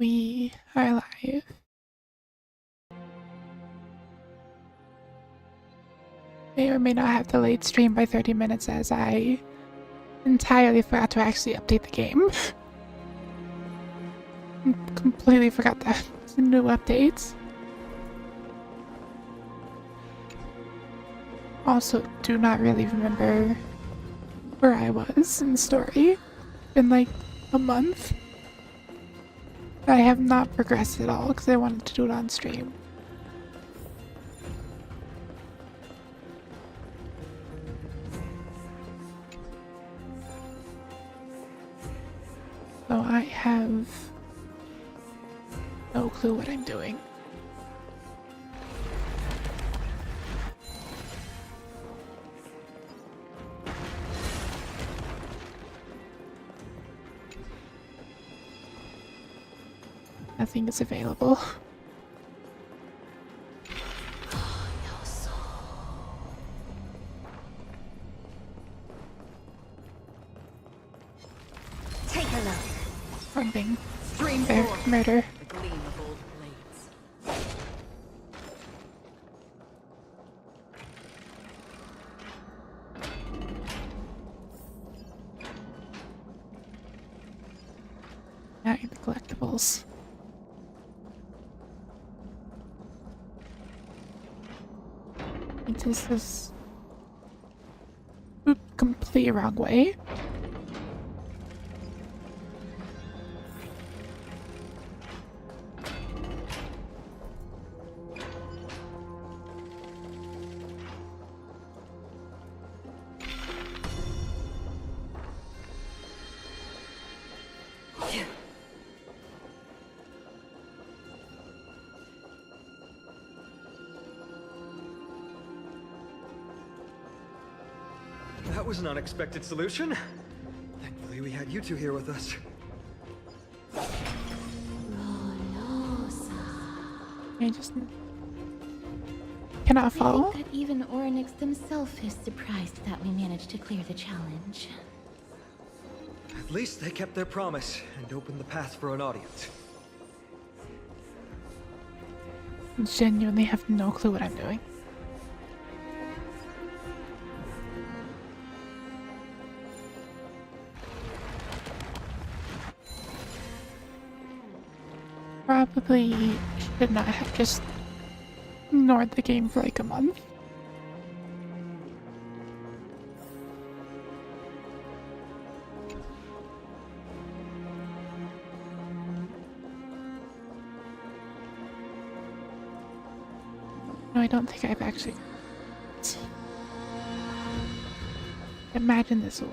We are live. May or may not have delayed stream by 30 minutes as I entirely forgot to actually update the game. Completely forgot that there's new updates. Also, do not really remember where I was in the story. Been like a month. I have not progressed at all because I wanted to do it on stream. So I have no clue what I'm doing. Nothing is available. Take a look. Wrong thing. Stream There, forth. murder. A gleam of old blades. Now the collectibles. This is completely wrong way. That was an unexpected solution. Thankfully, we had you two here with us. I just cannot follow. I think that even Orynyx himself is surprised that we managed to clear the challenge. At least they kept their promise and opened the path for an audience. Genuinely have no clue what I'm doing. Probably should not have just ignored the game for like a month. No, I don't think I've actually. Imagine this all.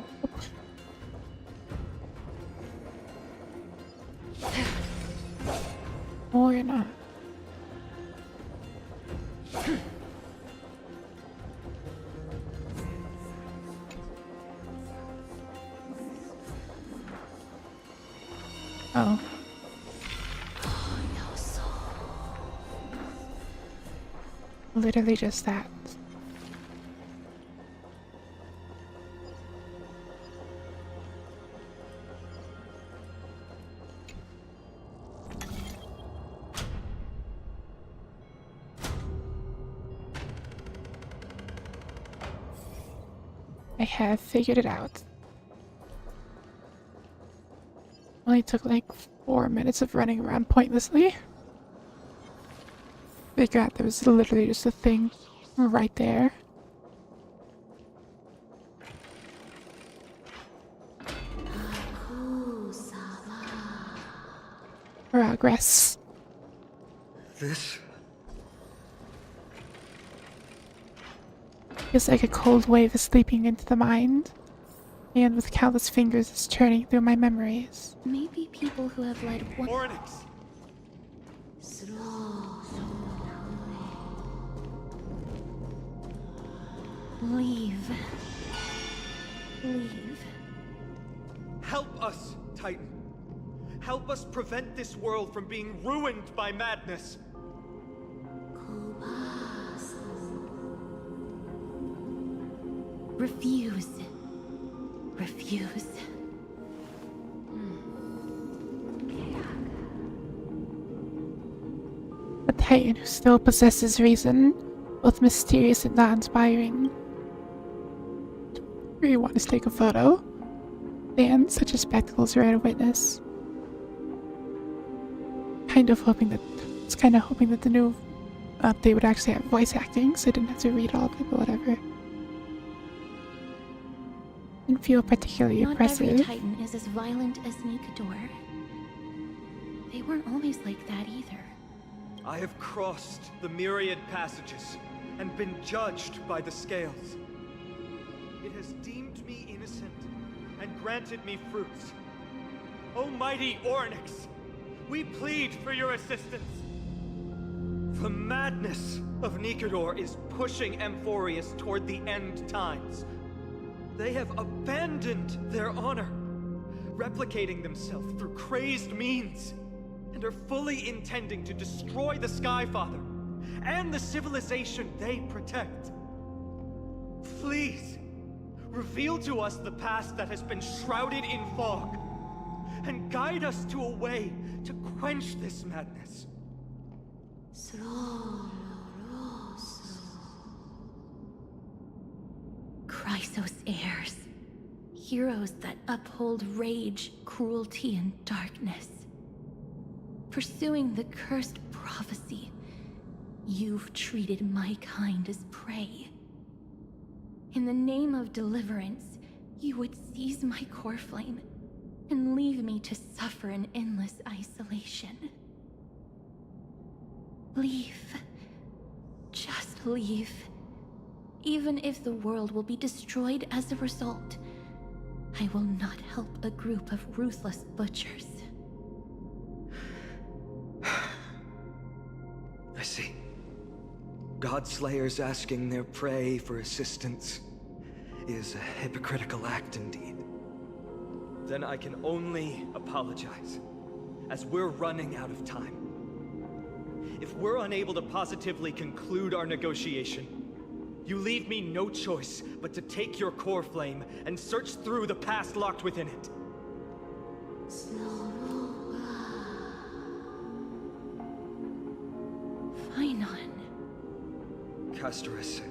Or not. Oh. Literally just that. I have figured it out. Only took like 4 minutes of running around pointlessly. Figure out there was literally just a thing right there. Progress. This? Feels like a cold wave is sleeping into the mind, and with countless fingers is churning through my memories. Maybe people who have led one. Oryx! Leave. Leave. Help us, Titan. Help us prevent this world from being ruined by madness. Refuse. Refuse. A Titan who still possesses reason, both mysterious and not-inspiring. Really want to take a photo. And such a spectacle is rare to witness. Kind of hoping that the new update would actually have voice acting, so I didn't have to read all of it, but whatever. Didn't feel particularly Not oppressive. every Titan is as violent as Nikador. They weren't always like that either. I have crossed the myriad passages and been judged by the scales. It has deemed me innocent and granted me fruits. Almighty Ornyx, we plead for your assistance. The madness of Nikador is pushing Amphorius toward the end times. They have abandoned their honor, replicating themselves through crazed means, and are fully intending to destroy the Skyfather and the civilization they protect. Please, reveal to us the past that has been shrouded in fog, and guide us to a way to quench this madness. Chrysos heirs. Heroes that uphold rage, cruelty, and darkness. Pursuing the cursed prophecy, you've treated my kind as prey. In the name of deliverance, you would seize my core flame and leave me to suffer in endless isolation. Leave. Just leave. Even if the world will be destroyed as a result, I will not help a group of ruthless butchers. I see. Godslayers asking their prey for assistance is a hypocritical act indeed. Then I can only apologize, as we're running out of time. If we're unable to positively conclude our negotiation, you leave me no choice but to take your core flame and search through the past locked within it. Castorus.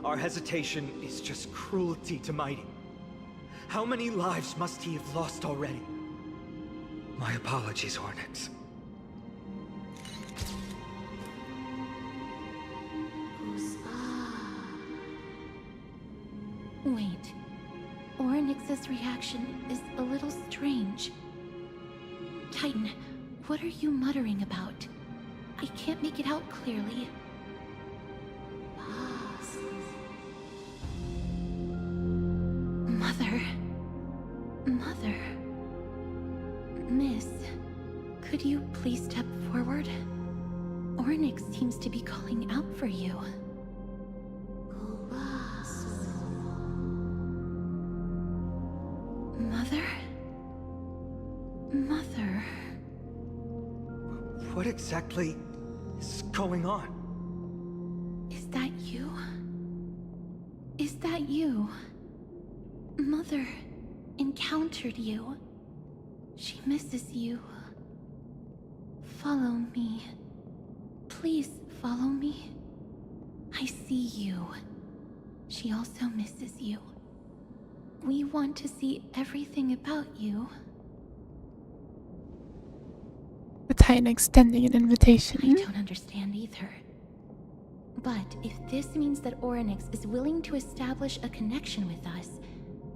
Our hesitation is just cruelty to Mighty. How many lives must he have lost already? My apologies, Onyx. Wait. Oryx's reaction is a little strange. Titan, what are you muttering about? I can't make it out clearly. Mother. Mother. Miss, could you please step forward? Onyx seems to be calling out for you. Mother? Mother. What exactly is going on? Is that you? Is that you? Mother encountered you. She misses you. Follow me. Please follow me. I see you. She also misses you. We want to see everything about you. The Titan extending an invitation. I don't understand either. But if this means that Oryx is willing to establish a connection with us,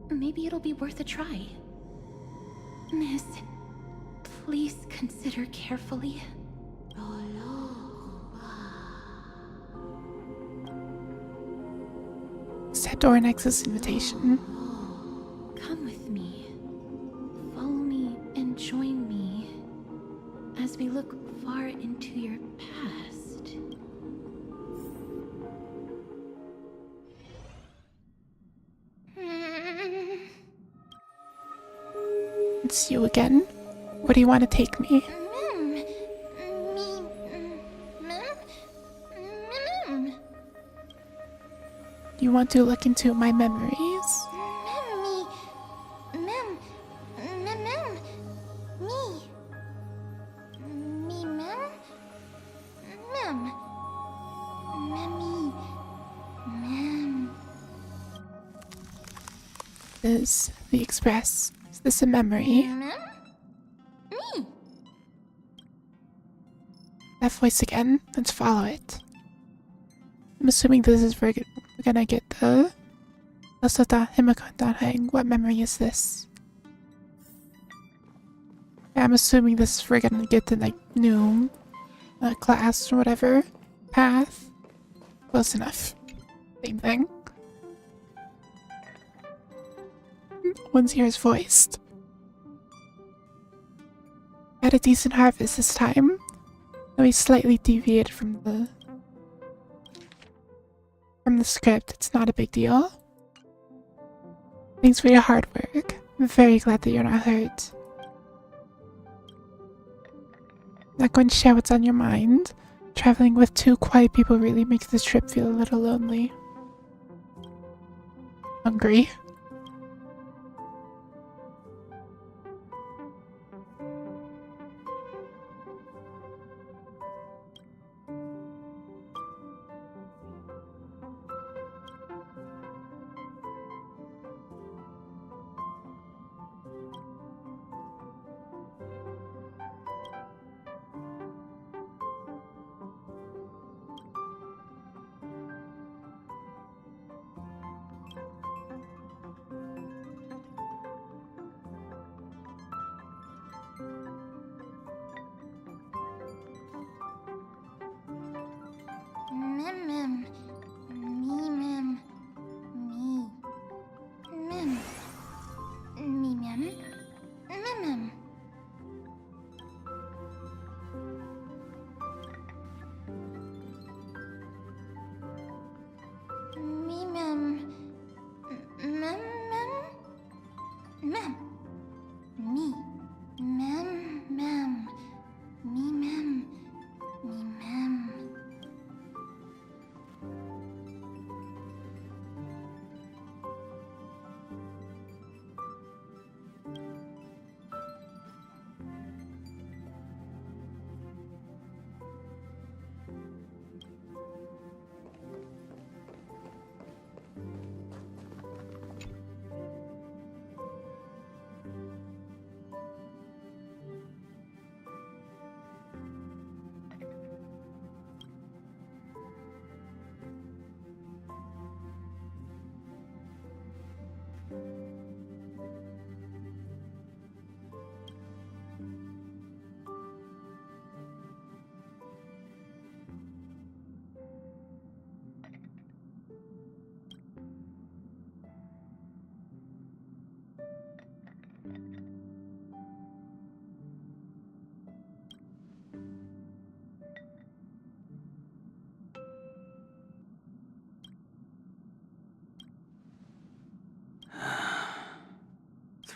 maybe it'll be worth a try. Miss, please consider carefully. Accept Ornex's invitation. Come with me. Follow me and join me as we look far into your past. It's you again. Where do you want to take me? You want to look into my memories? Is the Express? Is this a memory? That voice again? Let's follow it. I'm assuming this is where we're gonna get the Osota Himakondanhang. What memory is this? I'm assuming this is where we're gonna get the like new class or whatever path. Close enough. Same thing. One's here is voiced. Had a decent harvest this time. Though we slightly deviated from the script. It's not a big deal. Thanks for your hard work. I'm very glad that you're not hurt. Not going to share what's on your mind. Traveling with two quiet people really makes this trip feel a little lonely. Hungry.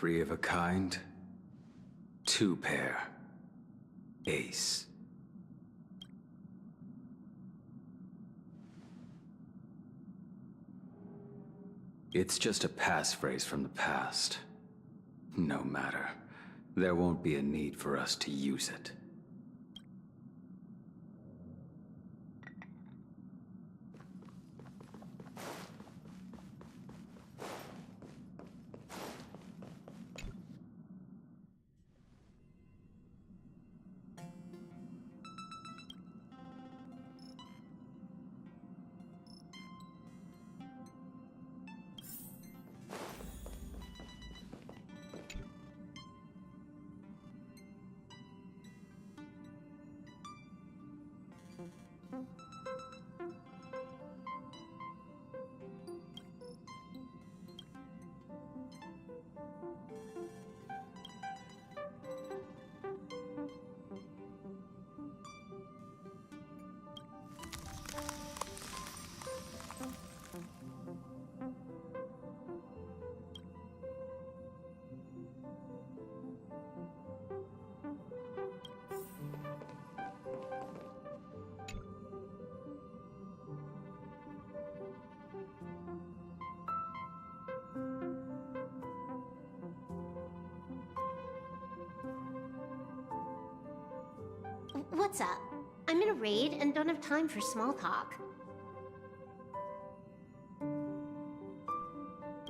3 of a kind. 2 pair. Ace. It's just a passphrase from the past. No matter. There won't be a need for us to use it. What's up? I'm in a raid and don't have time for small talk.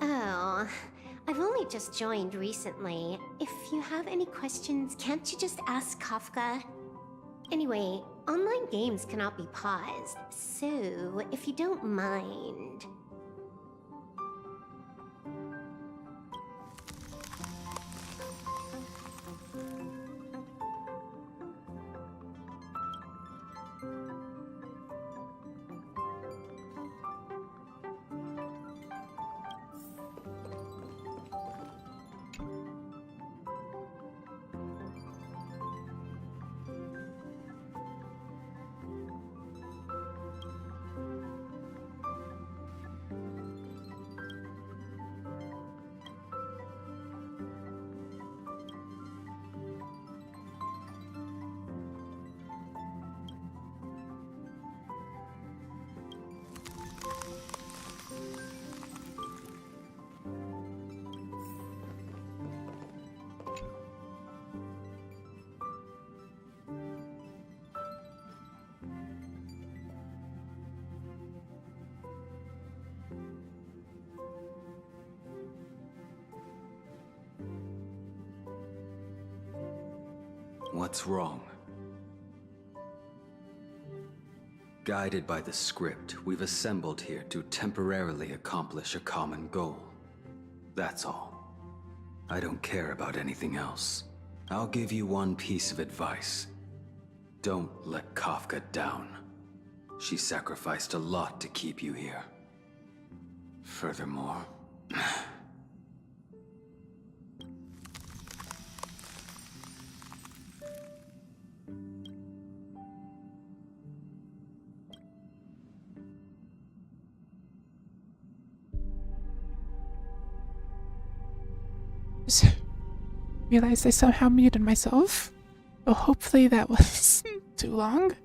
Oh, I've only just joined recently. If you have any questions, can't you just ask Kafka? Anyway, online games cannot be paused, so if you don't mind... What's wrong? Guided by the script, we've assembled here to temporarily accomplish a common goal. That's all. I don't care about anything else. I'll give you one piece of advice. Don't let Kafka down. She sacrificed a lot to keep you here. Furthermore... Just realized I somehow muted myself. Well, hopefully that was too long.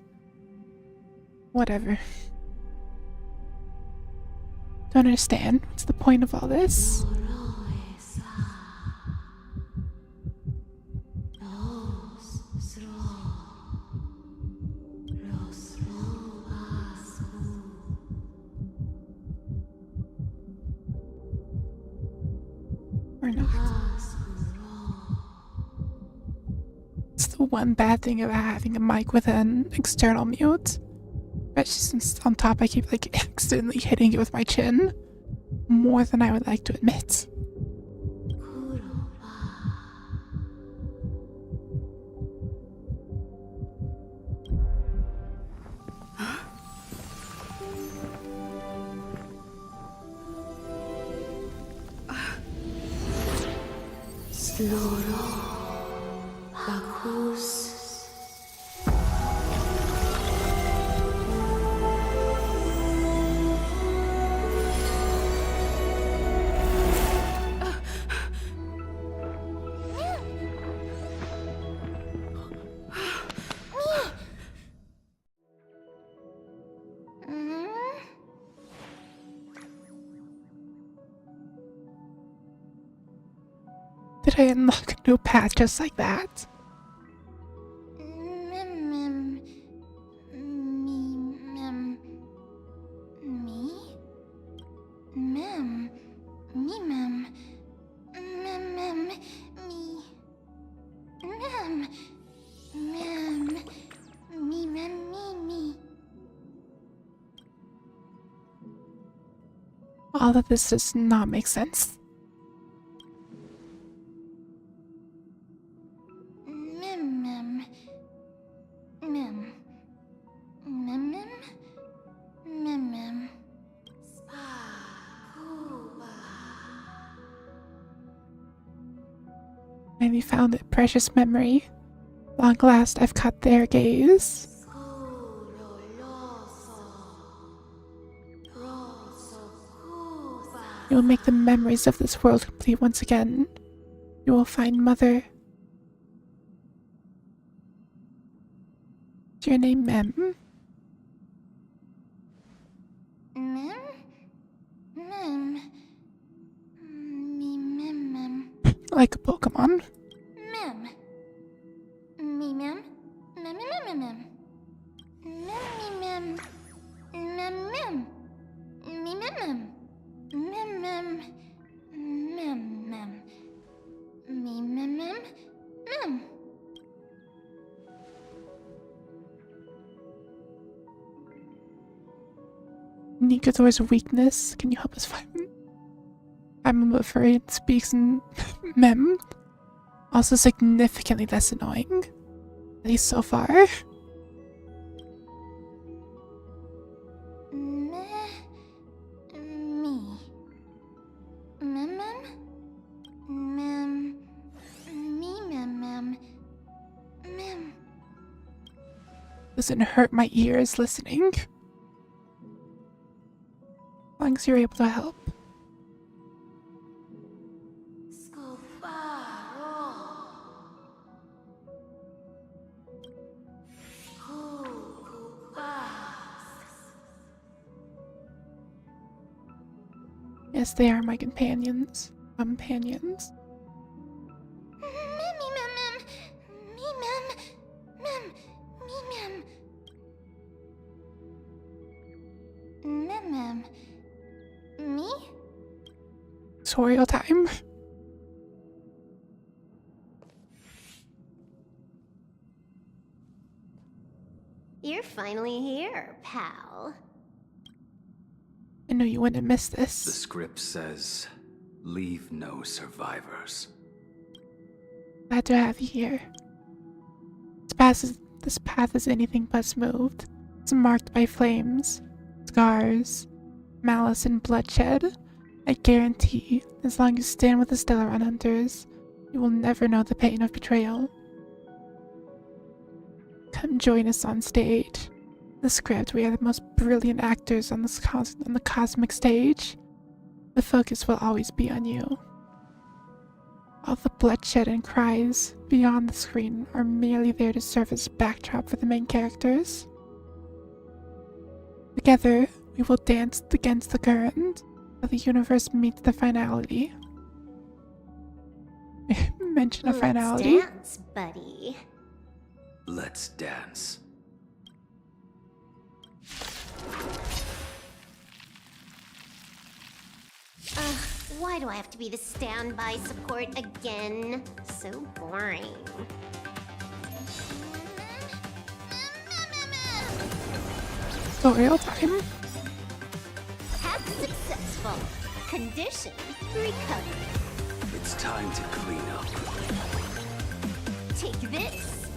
Whatever. Don't understand. What's the point of all this? Or not. It's the one bad thing about having a mic with an external mute. But since on top I keep like accidentally hitting it with my chin. More than I would like to admit. could I unlock a new path just like that? All of this does not make sense. Maybe found a precious memory. Long last, I've caught their gaze. You will make the memories of this world complete once again. You will find Mother. Is your name Mem? Like a Pokemon. Nikodor's weakness. Can you help us find him? I'm afraid it speaks in Mem. Also significantly less annoying. At least so far. Doesn't hurt my ears listening. As long as you're able to help. Yes, they are my companions. Companions. Tutorial time. You're finally here, pal. I knew you wouldn't miss The this. script says, leave no survivors. Glad to have you here. This path is anything but smooth. It's marked by flames, scars, malice, and bloodshed. I guarantee, as long as you stand with the Stellaron Hunters, you will never know the pain of betrayal. Come join us on stage. The script, we are the most brilliant actors on the cosmic stage. The focus will always be on you. All the bloodshed and cries beyond the screen are merely there to serve as a backdrop for the main characters. Together, we will dance against the current, while the universe meets the finality. Mention a finality. Let's dance, buddy. Let's dance. Why do I have to be the standby support again? So boring. Tutorial time. Hack successful. Condition recovered. It's time to clean up. Take this.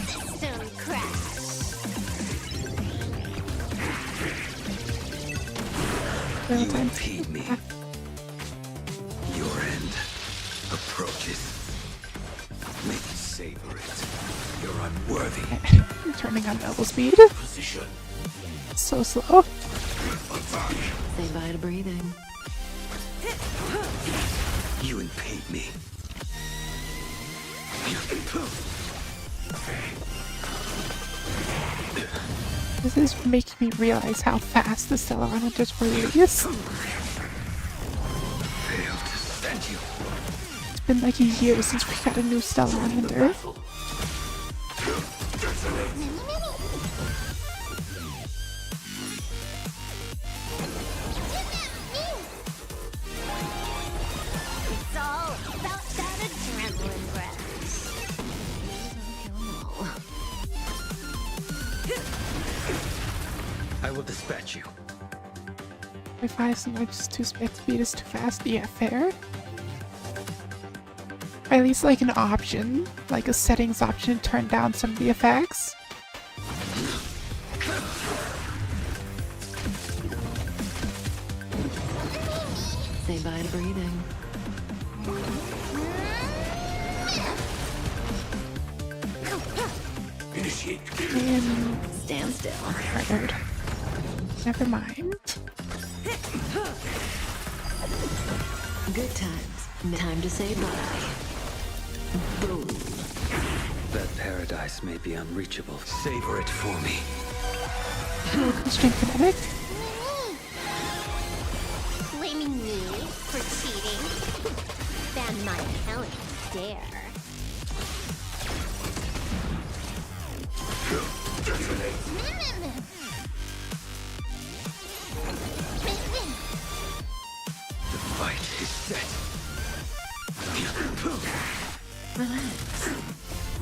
System crash. You Tutorial time. impede me. Your end approaches. Make it savor it. You're unworthy. I'm turning on double speed. Position. So slow. Say bye to breathing. You impede me. This is making me realize how fast the Stellaron Hunters were released. Failed to send you. It's been like a year since we got a new Stellar Ender. It's all about that adrenaline rush. I will dispatch you. If I something just too speed is too fast, yeah, fair. Or at least like an option, like a settings option to turn down some of the effects. Say bye to breathing. And Stand still. murdered. Never mind. Good times. Time to say bye. Boom. That paradise may be unreachable. Savor it for me. Stream kinetic. Blaming me for cheating? Ban my account, dare. The fight is set. Relax.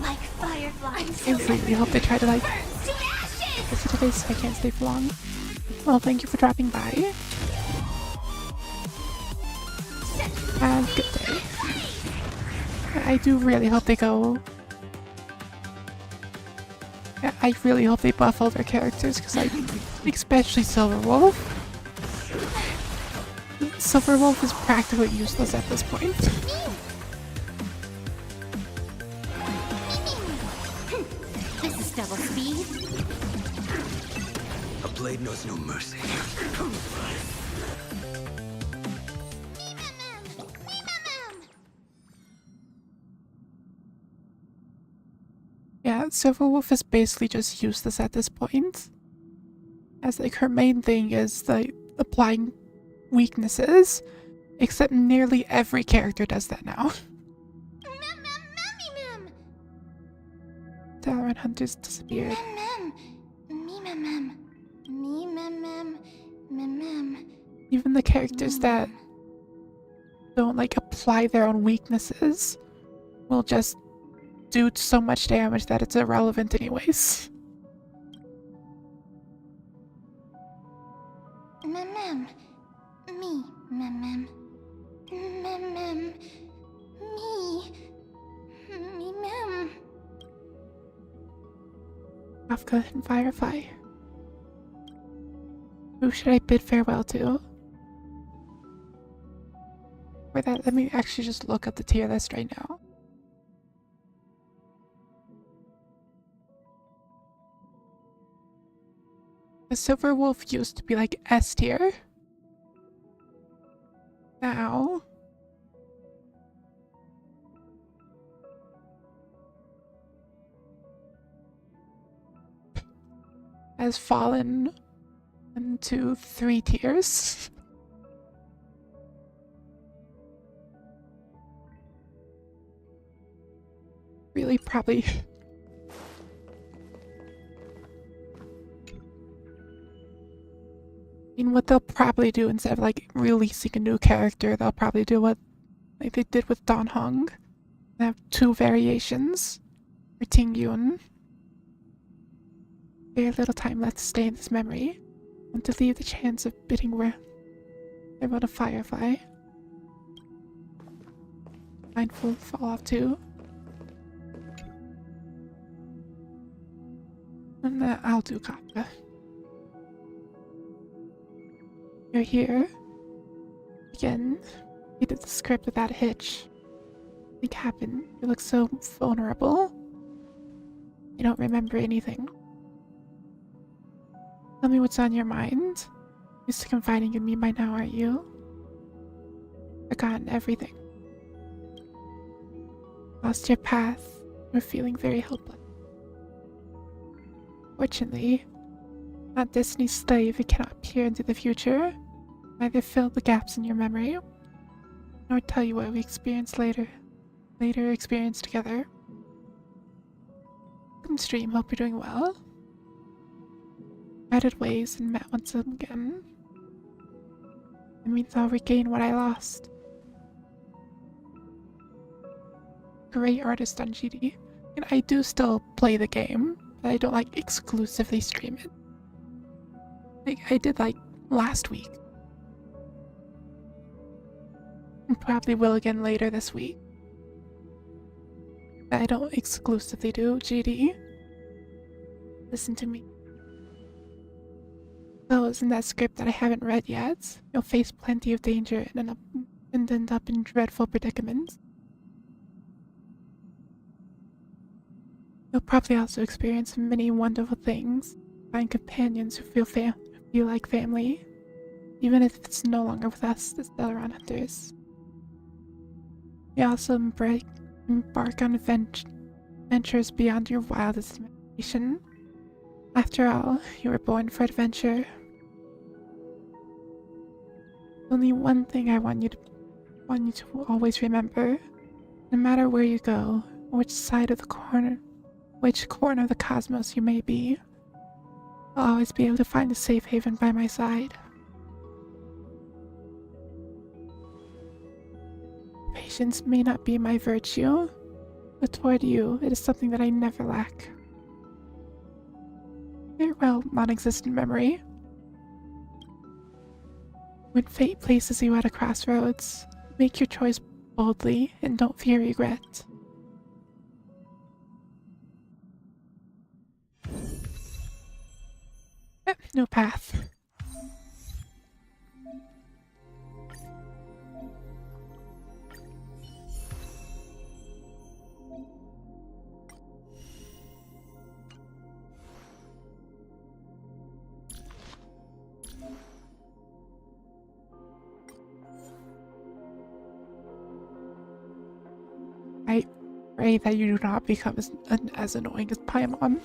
Like fireflies. I really hope they try to like Burns to ashes! listen to this so I can't stay for long. Well, thank you for dropping by. Have a good day. I do really hope they go. I really hope they buff all their characters because especially Silverwolf. Silverwolf is practically useless at this point. This is double speed. A blade knows no mercy. Yeah, Silverwolf is basically just useless at this point. As like her main thing is like applying weaknesses, except nearly every character does that now. Talon Hunters disappeared. Even the characters that don't like apply their own weaknesses will just do so much damage that it's irrelevant anyways. Kafka and Firefly. Who should I bid farewell to? For that, let me actually just look at the tier list right now. The Silverwolf used to be like S tier. Now has fallen into 3 tiers. Really, probably. I mean, what they'll probably do instead of like releasing a new character, they'll probably do what like they did with Don Hung. They have 2 variations for Ting Yun. Very little time left to stay in this memory, and to leave the chance of bidding farewell to Firefly. Mindful Fallout 2. And I'll do Kafka. You're here. Again, you did the script without a hitch. Nothing happened. You look so vulnerable. You don't remember anything. Tell me what's on your mind. Used to confiding in me by now, aren't you? Forgotten everything. Lost your path. You're feeling very helpless. Fortunately, not Destiny's slave, it cannot peer into the future, neither fill the gaps in your memory, nor tell you what we experience later. later experience together. Welcome stream, hope you're doing well. Parted ways and met once again. It means I'll regain what I lost. Great artist on GD. And I do still play the game, but I don't like exclusively stream it. Like I did like last week. And probably will again later this week. But I don't exclusively do GD. Listen to me. Those in that script that I haven't read yet, you'll face plenty of danger and end up in dreadful predicaments. You'll probably also experience many wonderful things, find companions who feel like family, even if it's no longer with us, the Stellaron Hunters. You also embark on adventures beyond your wildest imagination. After all, you were born for adventure. Only one thing I want you to always remember: no matter where you go, or which corner of the cosmos you may be, I'll always be able to find a safe haven by my side. Patience may not be my virtue, but toward you, it is something that I never lack. Farewell, non-existent memory. When fate places you at a crossroads, make your choice boldly and don't fear regret. No path. I pray that you do not become as annoying as Paimon.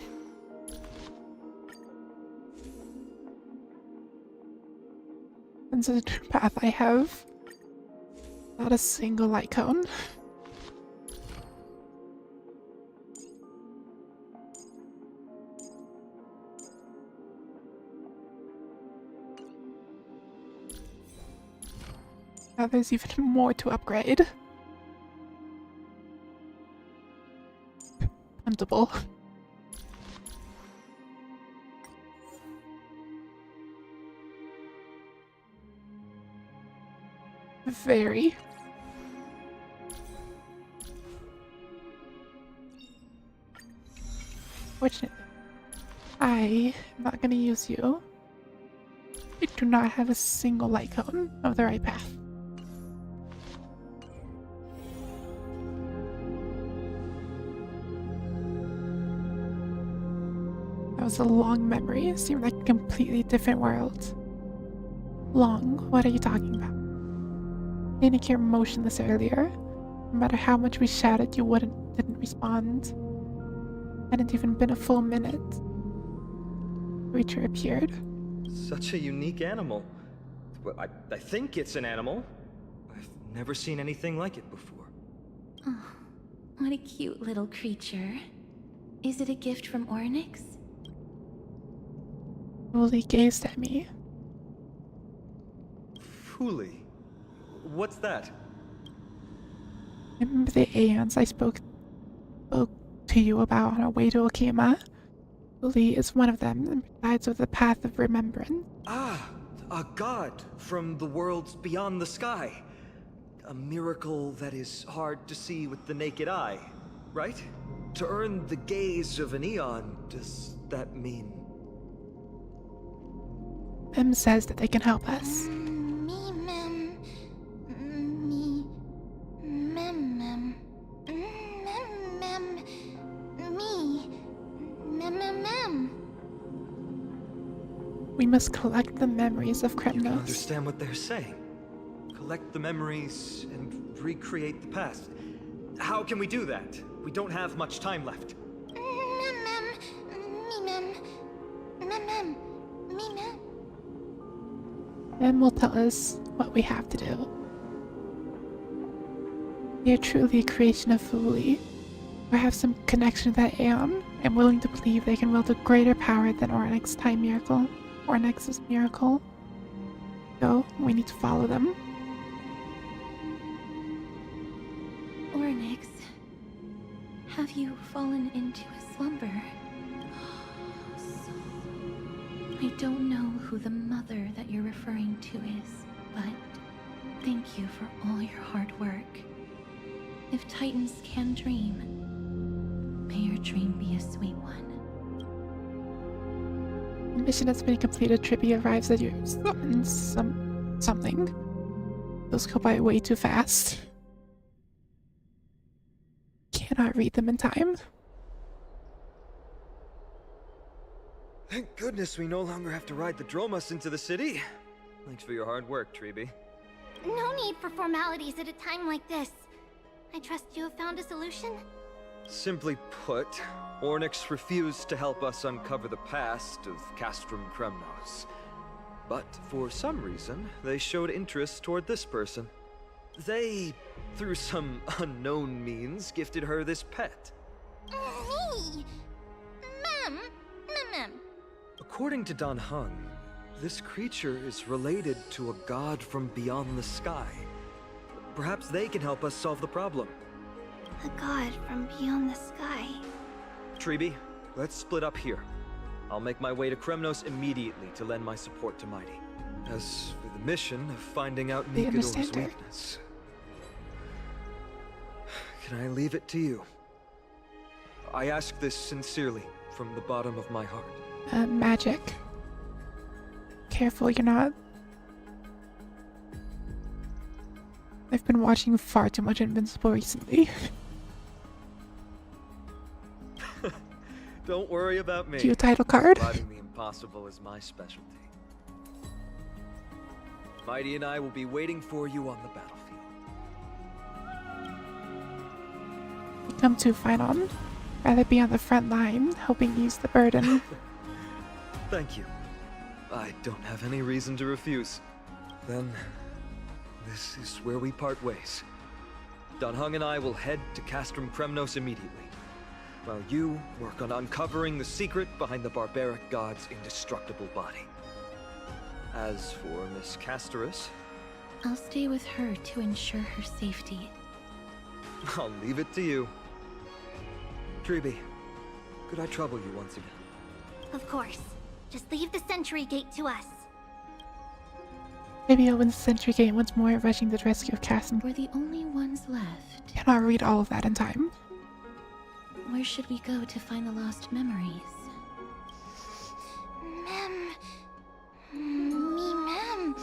Since the true path I have not a single light cone. Now there's even more to upgrade. Huntable. Very. Fortunately, I am not going to use you. I do not have a single light cone of the right path. That was a long memory. It seemed like a completely different world. Long? What are you talking about? Didn't hear motionless earlier. No matter how much we shouted, you didn't respond. Hadn't even been a full minute. Creature appeared. Such a unique animal. Well, I think it's an animal. I've never seen anything like it before. Oh, what a cute little creature. Is it a gift from Ornyx? Fully gazed at me. Fooly. What's that? Remember the aeons I spoke to you about on our way to Okima? Fully is one of them and presides over the path of remembrance. Ah, a god from the worlds beyond the sky. A miracle that is hard to see with the naked eye, right? To earn the gaze of an eon, does that mean? Mem says that they can help us. We must collect the memories of You can Kremnos. understand what they're saying. Collect the memories and recreate the past. How can we do that? We don't have much time left. Mem will tell us what we have to do. They are truly a creation of Fuli, or have some connection to that Aeon. I'm willing to believe they can wield a greater power than Ornyx's time miracle. Ornyx's miracle. So, we need to follow them. Ornyx, have you fallen into a slumber? I don't know who the mother that you're referring to is, but thank you for all your hard work. If Titans can dream, may your dream be a sweet one. The mission has been completed. Tribute arrives at your something. Those go by way too fast. Cannot read them in time. Thank goodness we no longer have to ride the Dromus into the city. Thanks for your hard work, Treeby. No need for formalities at a time like this. I trust you have found a solution? Simply put, Ornyx refused to help us uncover the past of Castrum Kremnos. But for some reason, they showed interest toward this person. They, through some unknown means, gifted her this pet. Me? Mem. According to Dan Heng, this creature is related to a god from beyond the sky. Perhaps they can help us solve the problem. A god from beyond the sky. Treeby, let's split up here. I'll make my way to Kremnos immediately to lend my support to Mighty. As for the mission of finding out They Nikador's understand her. weakness, can I leave it to you? I ask this sincerely, from the bottom of my heart. Magic. Careful, you're not. I've been watching far too much Invincible recently. Don't worry about me. Cute title card. Surviving the impossible is my specialty. Mighty and I will be waiting for you on the battlefield. You come to fight on. Rather be on the front line, helping ease the burden. Thank you. I don't have any reason to refuse. Then, this is where we part ways. Dan Heng and I will head to Castrum Kremnos immediately, while you work on uncovering the secret behind the barbaric god's indestructible body. As for Miss Casterus, I'll stay with her to ensure her safety. I'll leave it to you. Treeby, could I trouble you once again? Of course. Just leave the sentry gate to us. Maybe opens the sentry gate once more, rushing to the rescue of Casson. We're the only ones left. Cannot read all of that in time. Where should we go to find the lost memories? Mem. Me, Mem.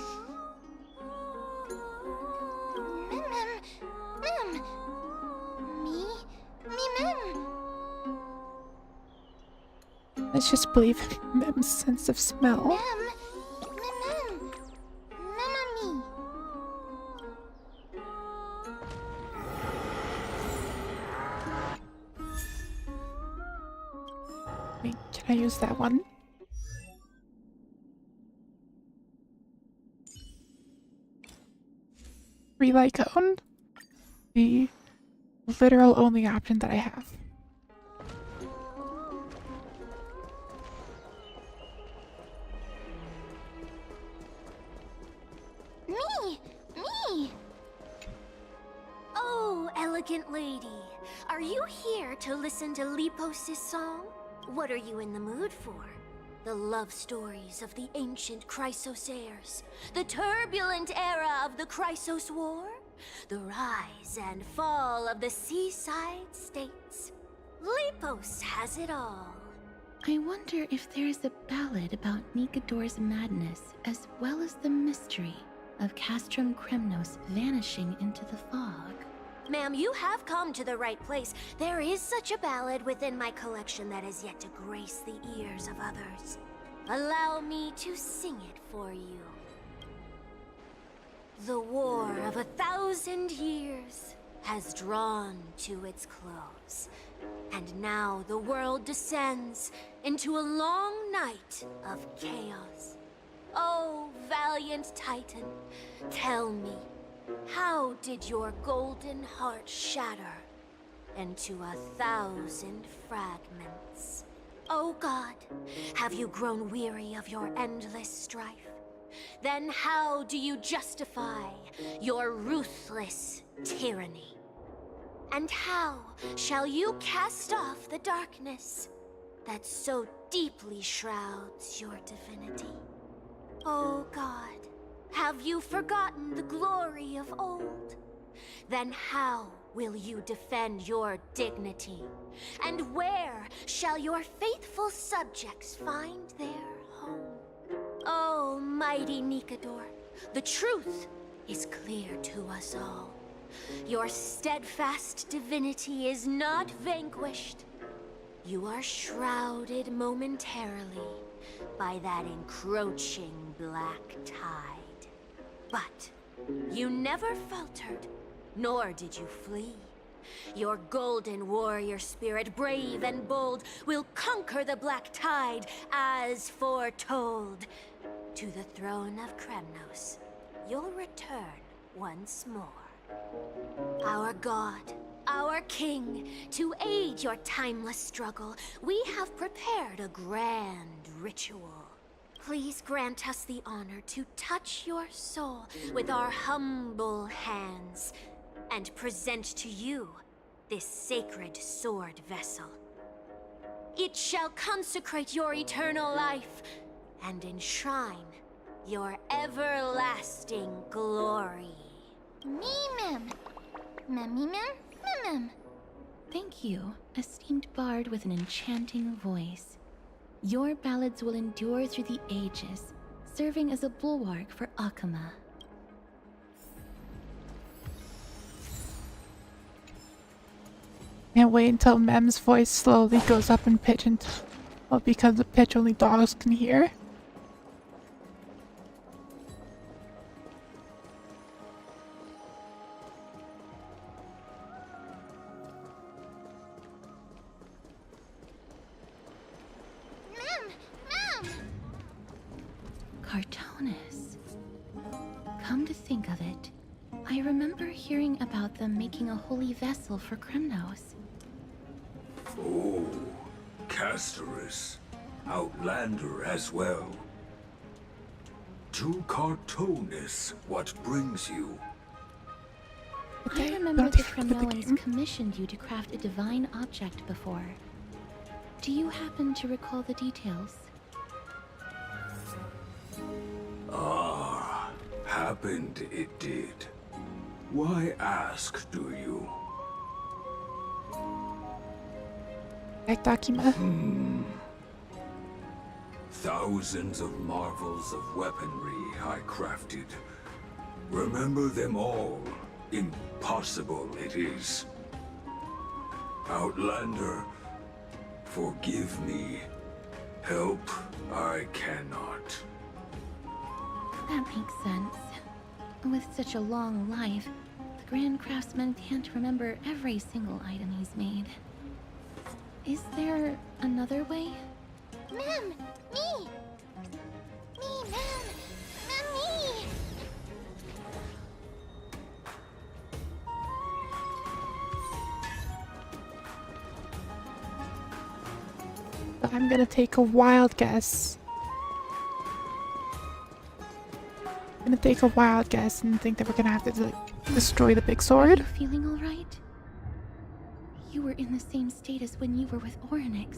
Mem. Me, Mem. Let's just believe Mem's sense of smell. Mem. Me. Wait, can I use that one? Relay cone. The literal only option that I have. Me. Oh, elegant lady. Are you here to listen to Lepos' song? What are you in the mood for? The love stories of the ancient Chrysosaurs, the turbulent era of the Chrysos War, the rise and fall of the seaside states. Lepos has it all. I wonder if there's a ballad about Nikador's madness as well as the mystery of Castrum Kremnos vanishing into the fog. Ma'am, you have come to the right place. There is such a ballad within my collection that is yet to grace the ears of others. Allow me to sing it for you. The war of 1,000 years has drawn to its close, and now the world descends into a long night of chaos. Oh, valiant Titan, tell me, How did your golden heart shatter into 1,000 fragments? Oh God, have you grown weary of your endless strife? Then how do you justify your ruthless tyranny? And how shall you cast off the darkness that so deeply shrouds your divinity? Oh God, have you forgotten the glory of old? Then how will you defend your dignity? And where shall your faithful subjects find their home? Oh, mighty Nikador, the truth is clear to us all. Your steadfast divinity is not vanquished. You are shrouded momentarily by that encroaching black tide. But you never faltered, nor did you flee. Your golden warrior spirit, brave and bold, will conquer the black tide as foretold. To the throne of Kremnos, you'll return once more. Our God, our King, to aid your timeless struggle, we have prepared a grand ritual. Please grant us the honor to touch your soul with our humble hands and present to you this sacred sword vessel. It shall consecrate your eternal life and enshrine your everlasting glory. Mem. Thank you, esteemed bard with an enchanting voice. Your ballads will endure through the ages, serving as a bulwark for Akama. Can't wait until Mem's voice slowly goes up in pitch until, well, because the pitch only dogs can hear. Cartonis. Come to think of it, I remember hearing about them making a holy vessel for Kremnos. Oh, Casterus. Outlander as well. To Cartonis, what brings you? I remember the Kremnoans commissioned you to craft a divine object before. Do you happen to recall the details? Ah, happened it did. Why ask, do you? Dakima. Thousands of marvels of weaponry I crafted. Remember them all. Impossible it is. Outlander, forgive me. Help I cannot. That makes sense. With such a long life, the Grand Craftsman can't remember every single item he's made. Is there another way? Mem! Me! Me, Mem! Mem, me! I'm gonna take a wild guess. And think that we're gonna have to destroy the big Are sword. you feeling all right? You were in the same state as when you were with Orynyx.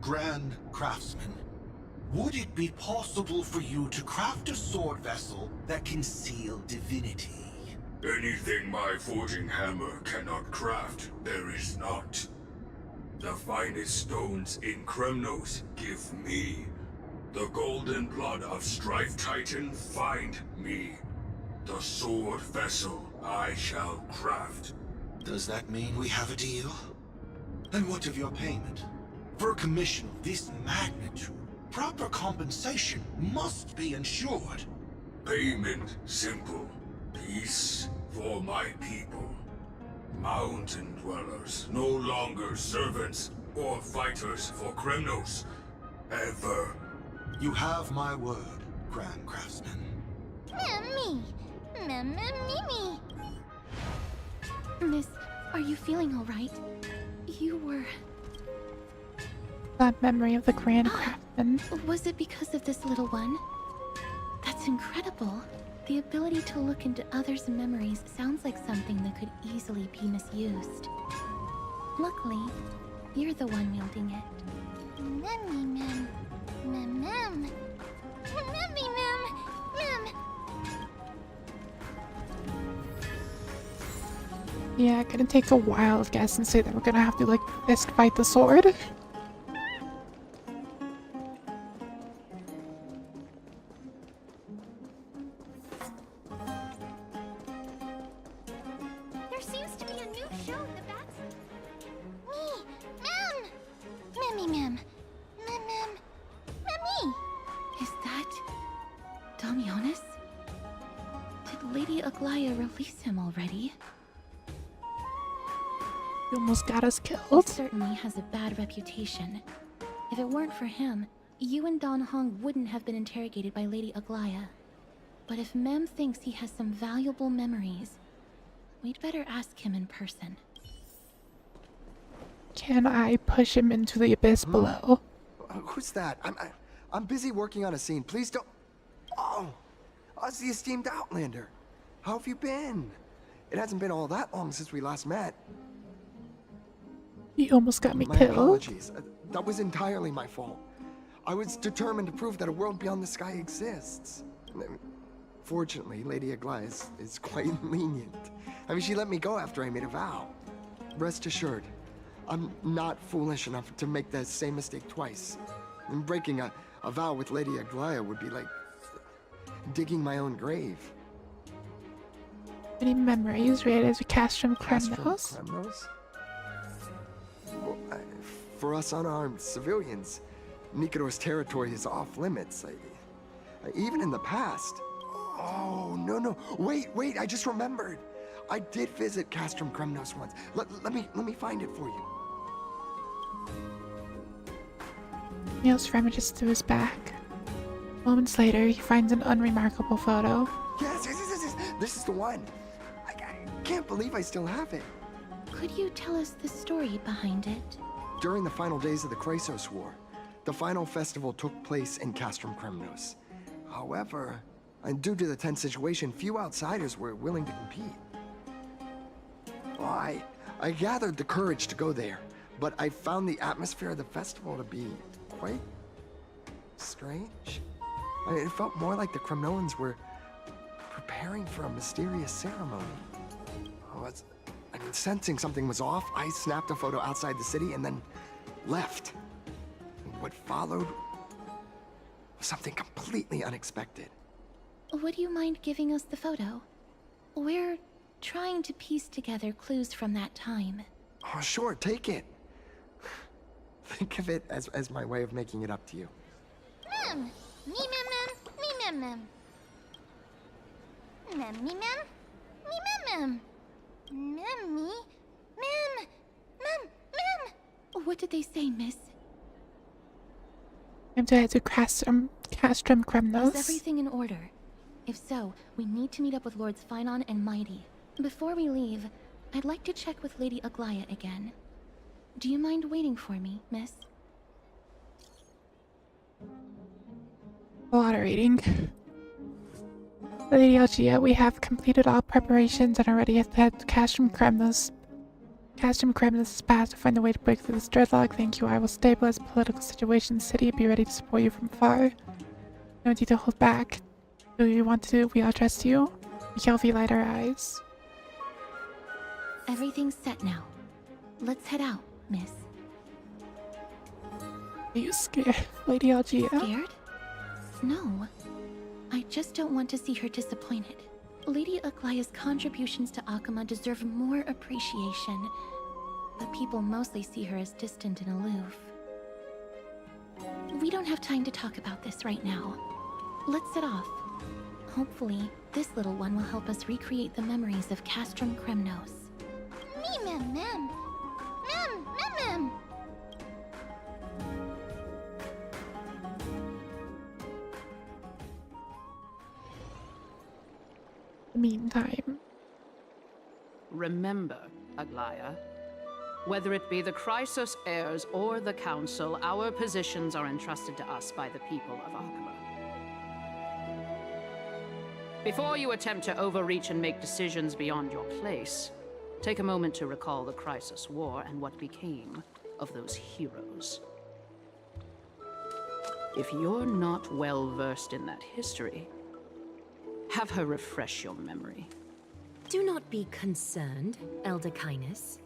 Grand Craftsman, would it be possible for you to craft a sword vessel that can seal divinity? Anything my forging hammer cannot craft, there is not. The finest stones in Kremnos give me. The golden blood of Strife Titan find me. The sword vessel I shall craft. Does that mean we have a deal? And what of your payment? For a commission of this magnitude, proper compensation must be ensured. Payment simple. Peace for my people. Mountain dwellers, no longer servants or fighters for Kremnos. Ever. You have my word, Grand Craftsman. Me. Me. Miss, are you feeling all right? You were... That memory of the Grand Craftsman. Was it because of this little one? That's incredible. The ability to look into others' memories sounds like something that could easily be misused. Luckily, you're the one wielding it. Memmy mem. Mem mem. Memmy mem. Mem. Yeah, gonna take a wild guess and say that we're gonna have to, like, fist fight the sword. There seems to be a new show in the back. Me, Mem. Memmy mem. Mem. Memmy. Is that Damionis? Did Lady Aglaya release him already? You almost got us He killed. certainly has a bad reputation. If it weren't for him, you and Don Hong wouldn't have been interrogated by Lady Aglaya. But if Mem thinks he has some valuable memories, we'd better ask him in person. Can I push him into the abyss below? Who's that? I'm busy working on a scene. Please don't. Oh, us the esteemed Outlander. How have you been? It hasn't been all that long since we last met. He almost got me My killed. apologies. That was entirely my fault. I was determined to prove that a world beyond the sky exists. Fortunately, Lady Aglaya is quite lenient. I mean, she let me go after I made a vow. Rest assured, I'm not foolish enough to make the same mistake twice. And breaking a vow with Lady Aglaya would be like digging my own grave. Any memories related to Castrum Castrum Kremnos? Kremnos? Well, for us unarmed civilians, Nikador's territory is off limits. Even in the past. Oh, no. Wait, I just remembered. I did visit Castrum Kremnos once. Let me find it for you. Niels rummages through his back. Moments later, he finds an unremarkable photo. Yes. This is the one. I can't believe I still have it. Could you tell us the story behind it? During the final days of the Chrysos War, the final festival took place in Castrum Kremnos. However, due to the tense situation, few outsiders were willing to compete. Well, I gathered the courage to go there, but I found the atmosphere of the festival to be quite strange. It felt more like the Kremnoans were preparing for a mysterious ceremony. Sensing something was off, I snapped a photo outside the city and then left. What followed was something completely unexpected. Would you mind giving us the photo? We're trying to piece together clues from that time. Oh, sure, take it. Think of it as my way of making it up to you. Mem! Me mem. Mem me mem. Me mem. Mem. What did they say, miss? I'm to head to Castrum Kremnos. Is everything in order? If so, we need to meet up with Lords Phynon and Mighty. Before we leave, I'd like to check with Lady Aglaya again. Do you mind waiting for me, miss? A lot of reading. Lady Algia, we have completed all preparations and are ready to head to Castrum Kremnos. Castrum Kremnos is past to find a way to break through this dreadlock. Thank you. I will stabilize the political situation in the city and be ready to support you from afar. No need to hold back. Do you want to? We all trust you. Kelvy light our eyes. Everything's set now. Let's head out, miss. Are you scared, Lady Algia? Scared? No. I just don't want to see her disappointed. Lady Aglaya's contributions to Akama deserve more appreciation, but people mostly see her as distant and aloof. We don't have time to talk about this right now. Let's set off. Hopefully, this little one will help us recreate the memories of Castrum Kremnos. Mem. the meantime. Remember, Aglaya, whether it be the Chrysos heirs or the Council, our positions are entrusted to us by the people of Akaba. Before you attempt to overreach and make decisions beyond your place, take a moment to recall the Chrysos War and what became of those heroes. If you're not well versed in that history, have her refresh your memory. Do not be concerned, Elder Kindness.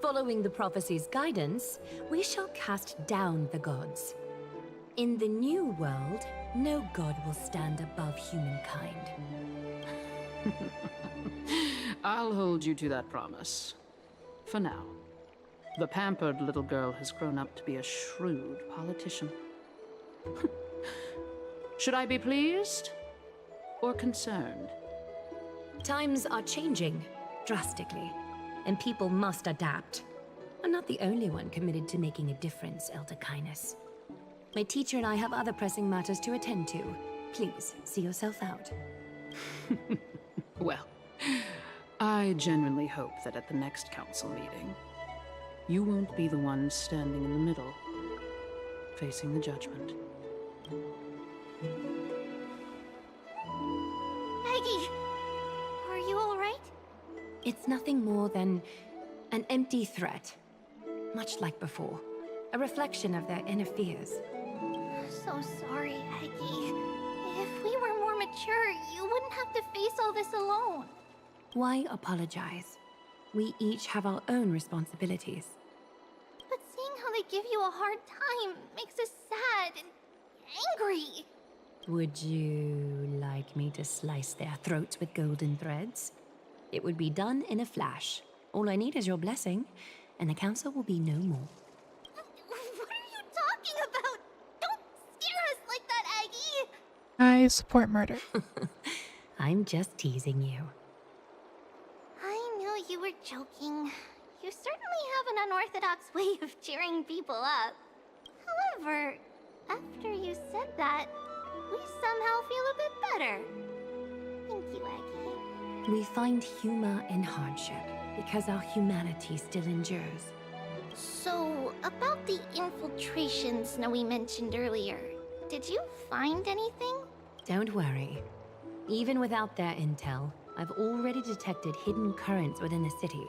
Following the prophecy's guidance, we shall cast down the gods. In the new world, no god will stand above humankind. I'll hold you to that promise. For now. The pampered little girl has grown up to be a shrewd politician. Should I be pleased or concerned? Times are changing, drastically, and people must adapt. I'm not the only one committed to making a difference, Elder Kindness. My teacher and I have other pressing matters to attend to. Please, see yourself out. Well, I genuinely hope that at the next council meeting, you won't be the one standing in the middle, facing the judgment. Aggie! Are you alright? It's nothing more than an empty threat. Much like before. A reflection of their inner fears. So sorry, Aggie. If we were more mature, you wouldn't have to face all this alone. Why apologize? We each have our own responsibilities. But seeing how they give you a hard time makes us sad and angry. Would you like me to slice their throats with golden threads? It would be done in a flash. All I need is your blessing, and the council will be no more. What are you talking about? Don't scare us like that, Aggie! I support murder. I'm just teasing you. I knew you were joking. You certainly have an unorthodox way of cheering people up. However, after you said that, we somehow feel a bit better. Thank you, Aggie. We find humor in hardship because our humanity still endures. So, about the infiltrations Snowy mentioned earlier, did you find anything? Don't worry. Even without their intel, I've already detected hidden currents within the city.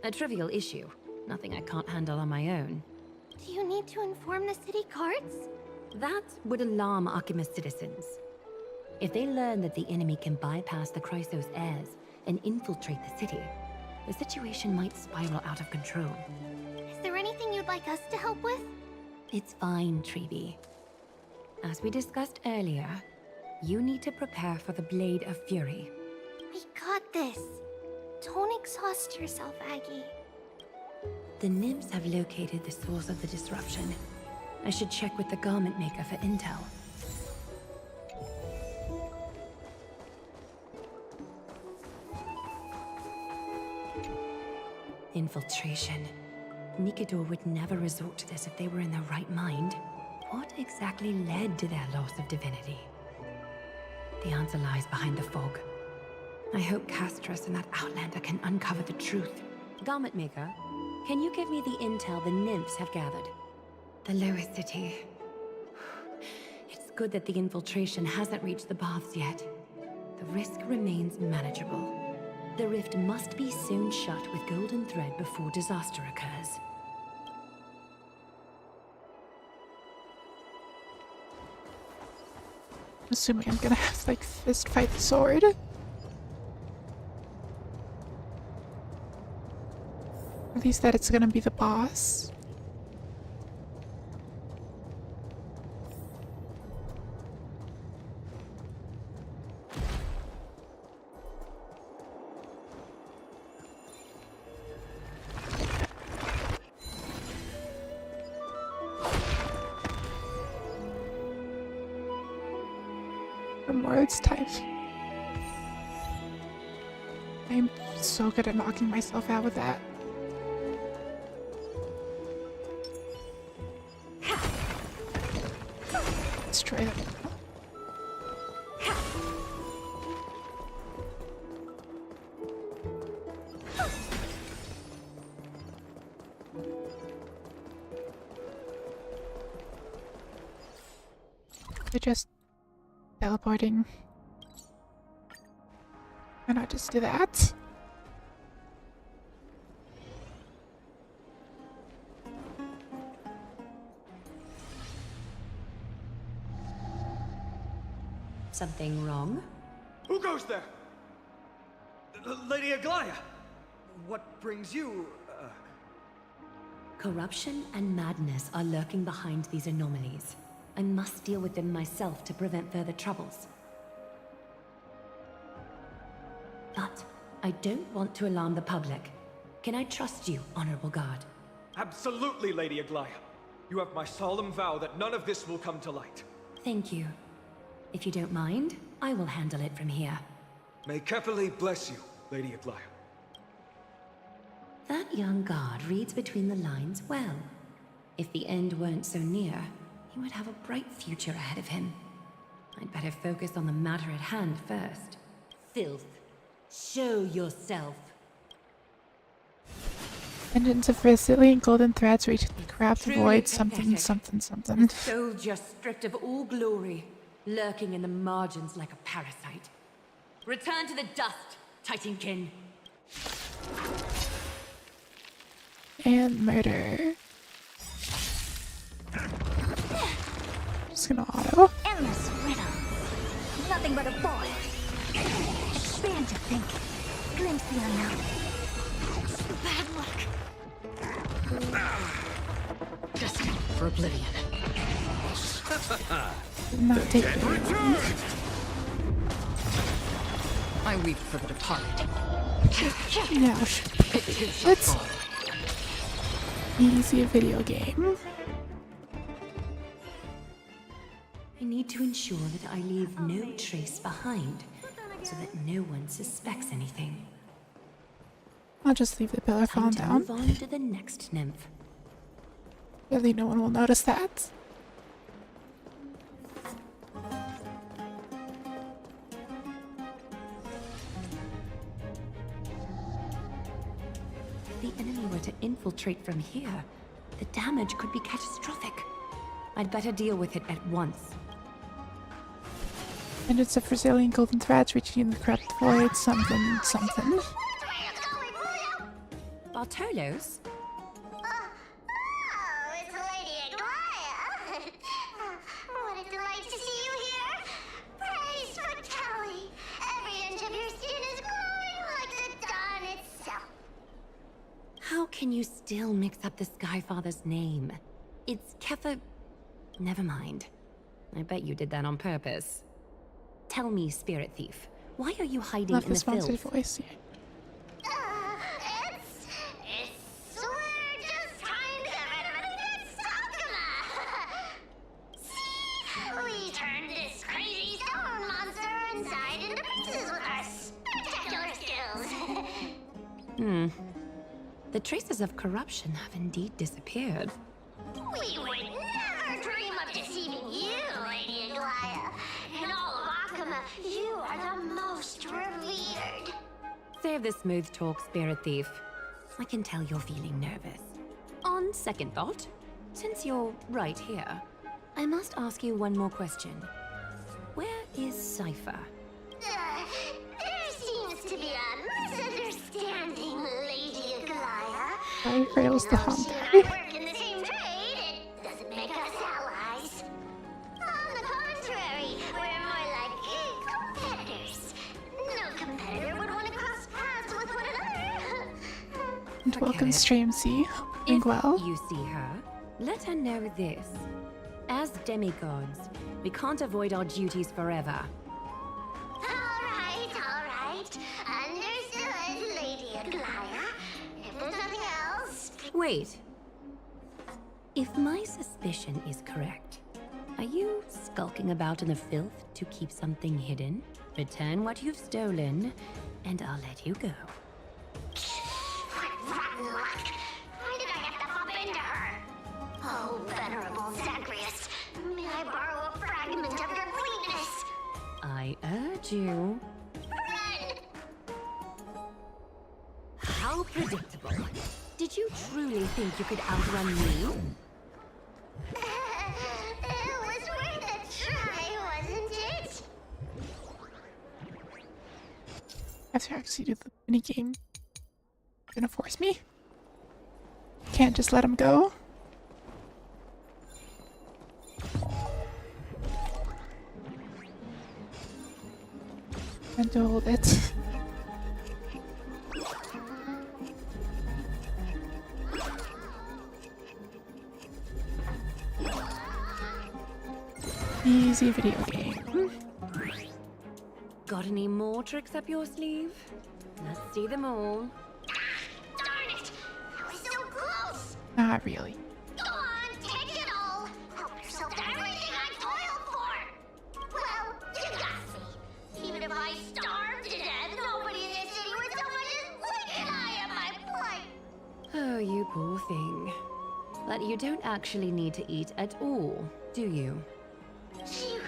A trivial issue, nothing I can't handle on my own. Do you need to inform the city guards? That would alarm Archimedes citizens. If they learn that the enemy can bypass the Chrysos heirs and infiltrate the city, the situation might spiral out of control. Is there anything you'd like us to help with? It's fine, Treeby. As we discussed earlier, you need to prepare for the Blade of Fury. We got this. Don't exhaust yourself, Aggie. The nymphs have located the source of the disruption. I should check with the garment maker for intel. Infiltration. Nikador would never resort to this if they were in their right mind. What exactly led to their loss of divinity? The answer lies behind the fog. I hope Castras and that Outlander can uncover the truth. Garment maker, can you give me the intel the nymphs have gathered? The lowest city. It's good that the infiltration hasn't reached the baths yet. The risk remains manageable. The rift must be sewn shut with golden thread before disaster occurs. Assuming I'm gonna have to, like, fist fight the sword. At least that it's gonna be the boss. More, it's time. I'm so good at knocking myself out with that. Let's try that. They're just teleporting. Why not just do that? Something wrong? Who goes there? Lady Aglaya! What brings you, Corruption and madness are lurking behind these anomalies. I must deal with them myself to prevent further troubles. But I don't want to alarm the public. Can I trust you, Honorable Guard? Absolutely, Lady Aglaya. You have my solemn vow that none of this will come to light. Thank you. If you don't mind, I will handle it from here. May Kefali bless you, Lady Aglaya. That young guard reads between the lines well. If the end weren't so near, he would have a bright future ahead of him. I'd better focus on the matter at hand first. Filth. Show yourself. Engines of resilient golden threads reach the craft void something something something. Soul just stripped of all glory, lurking in the margins like a parasite. Return to the dust, Titankin. And murder. Just gonna auto. Endless riddles. Nothing but a void. Expand to think. Glimpse the unknown. Bad luck. Destined for oblivion. Not take it. I weep for the departed. Yeah. It is Let's easy video game. I need to ensure that I leave no trace behind, so that no one suspects anything. I'll just leave the pillar Time fallen to down. move on to the next nymph. Really, no one will notice that. If the enemy were to infiltrate from here, the damage could be catastrophic. I'd better deal with it at once. Engines of resilient golden threads reaching the craft void something something. Bartolos? Oh, it's Lady Aglaya. What a delight to see you here. Praise for Kelly. Every inch of your skin is glowing like the dawn itself. How can you still mix up the Skyfather's name? It's Kefa... Never mind. I bet you did that on purpose. Tell me, Spirit Thief, why are you hiding Love in the the sponsored filth? voice here. We're just trying to get rid of an Sakuma. See, we turned this crazy stone monster inside into pieces with our spectacular skills. The traces of corruption have indeed disappeared. We would never dream of deceiving you, Lady Aglaya. In all of Akuma, you are the most revered. Save the smooth talk, Spirit Thief. I can tell you're feeling nervous. On second thought, since you're right here, I must ask you one more question. Where is Cypher? There seems to be a misunderstanding, Lady Aglaya. Fire rails the Though she and I hump. work in the same trade, it doesn't make us allies. On the contrary, we're more like competitors. No competitor would want to cross paths with one another. And Forget welcome it. Stream C. Doing If well. you see her, let her know this. As demigods, we can't avoid our duties forever. All right. Understood, Lady Aglaya. If there's nothing else, Wait. If my suspicion is correct, are you skulking about in the filth to keep something hidden? Return what you've stolen, and I'll let you go. what rotten luck. Why did I have to bump into her? Oh, venerable Zagreus, may I borrow a fragment of your weakness? I urge you. Run! How predictable. Did you truly think you could outrun me? It was worth a try. have to actually do the mini game. You're gonna force me? Can't just let him go. And to hold it. Easy video game. Got any more tricks up your sleeve? Let's see them all. Darn it! I was so close! Not really. Go on, take it all! Help yourself to everything I toiled for! Well, you got me. Even if I starved to death, nobody in this city would so much as blink an eye at my plight! Oh, you poor thing. But you don't actually need to eat at all, do you? You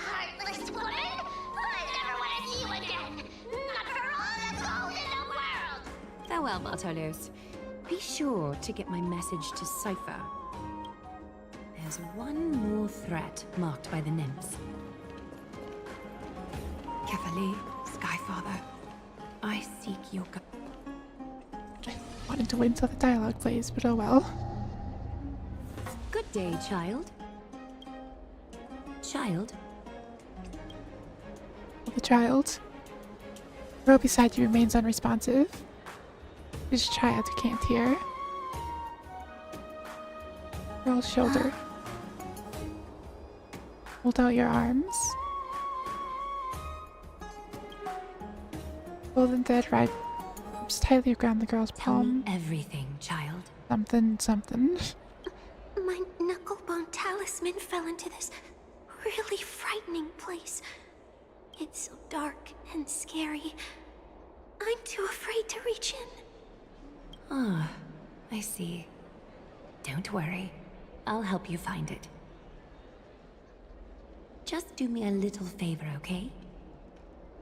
heartless woman! I never want to see you again! Not for all the gold in the world! Farewell, Bartolos. Be sure to get my message to Cypher. There's one more threat marked by the nymphs. Kefali, Skyfather, I seek your Wanted to wait until the dialogue plays, but oh well. Good day, child. Child? The child. The row beside you remains unresponsive. This child who can't hear. Girl's shoulder. Hold out your arms. Golden thread wraps tightly around the girl's Tell me palm. everything, child. Something. My knucklebone talisman fell into this really frightening place. It's so dark and scary. I'm too afraid to reach in. Ah, I see. Don't worry. I'll help you find it. Just do me a little favor, okay?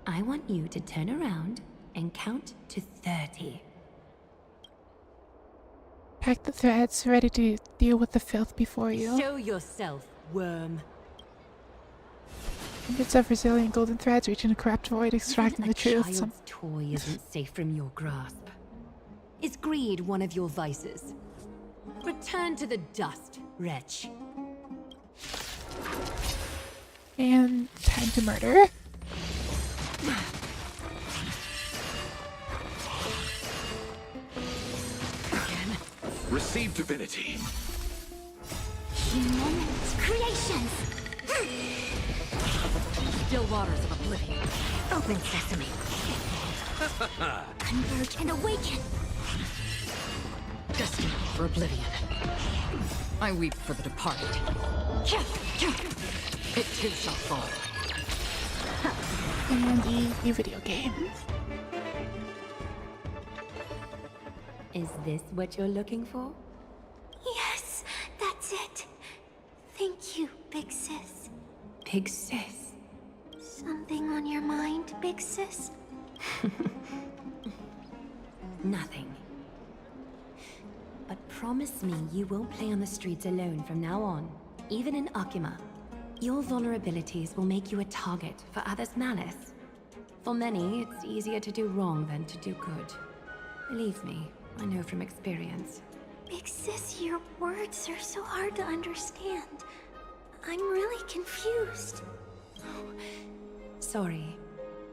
I want you to turn around and count to 30. Pack the threads, ready to deal with the filth before you. Show yourself, worm. Hundreds of resilient golden threads reaching a corrupt void, extracting Even the truth. a child's toy isn't safe from your grasp. Is greed one of your vices? Return to the dust, wretch. And time to murder. Receive divinity. Creations! Still waters of oblivion. Open sesame. Converge and awaken. Destined for oblivion. I weep for the departed. It too shall fall. And the video game. Is this what you're looking for? Yes, that's it. Thank you, Big Sis. Big sis. Something on your mind, Big Sis? Nothing. But promise me you won't play on the streets alone from now on, even in Akima. Your vulnerabilities will make you a target for others' malice. For many, it's easier to do wrong than to do good. Believe me, I know from experience. Big Sis, your words are so hard to understand. I'm really confused. Sorry.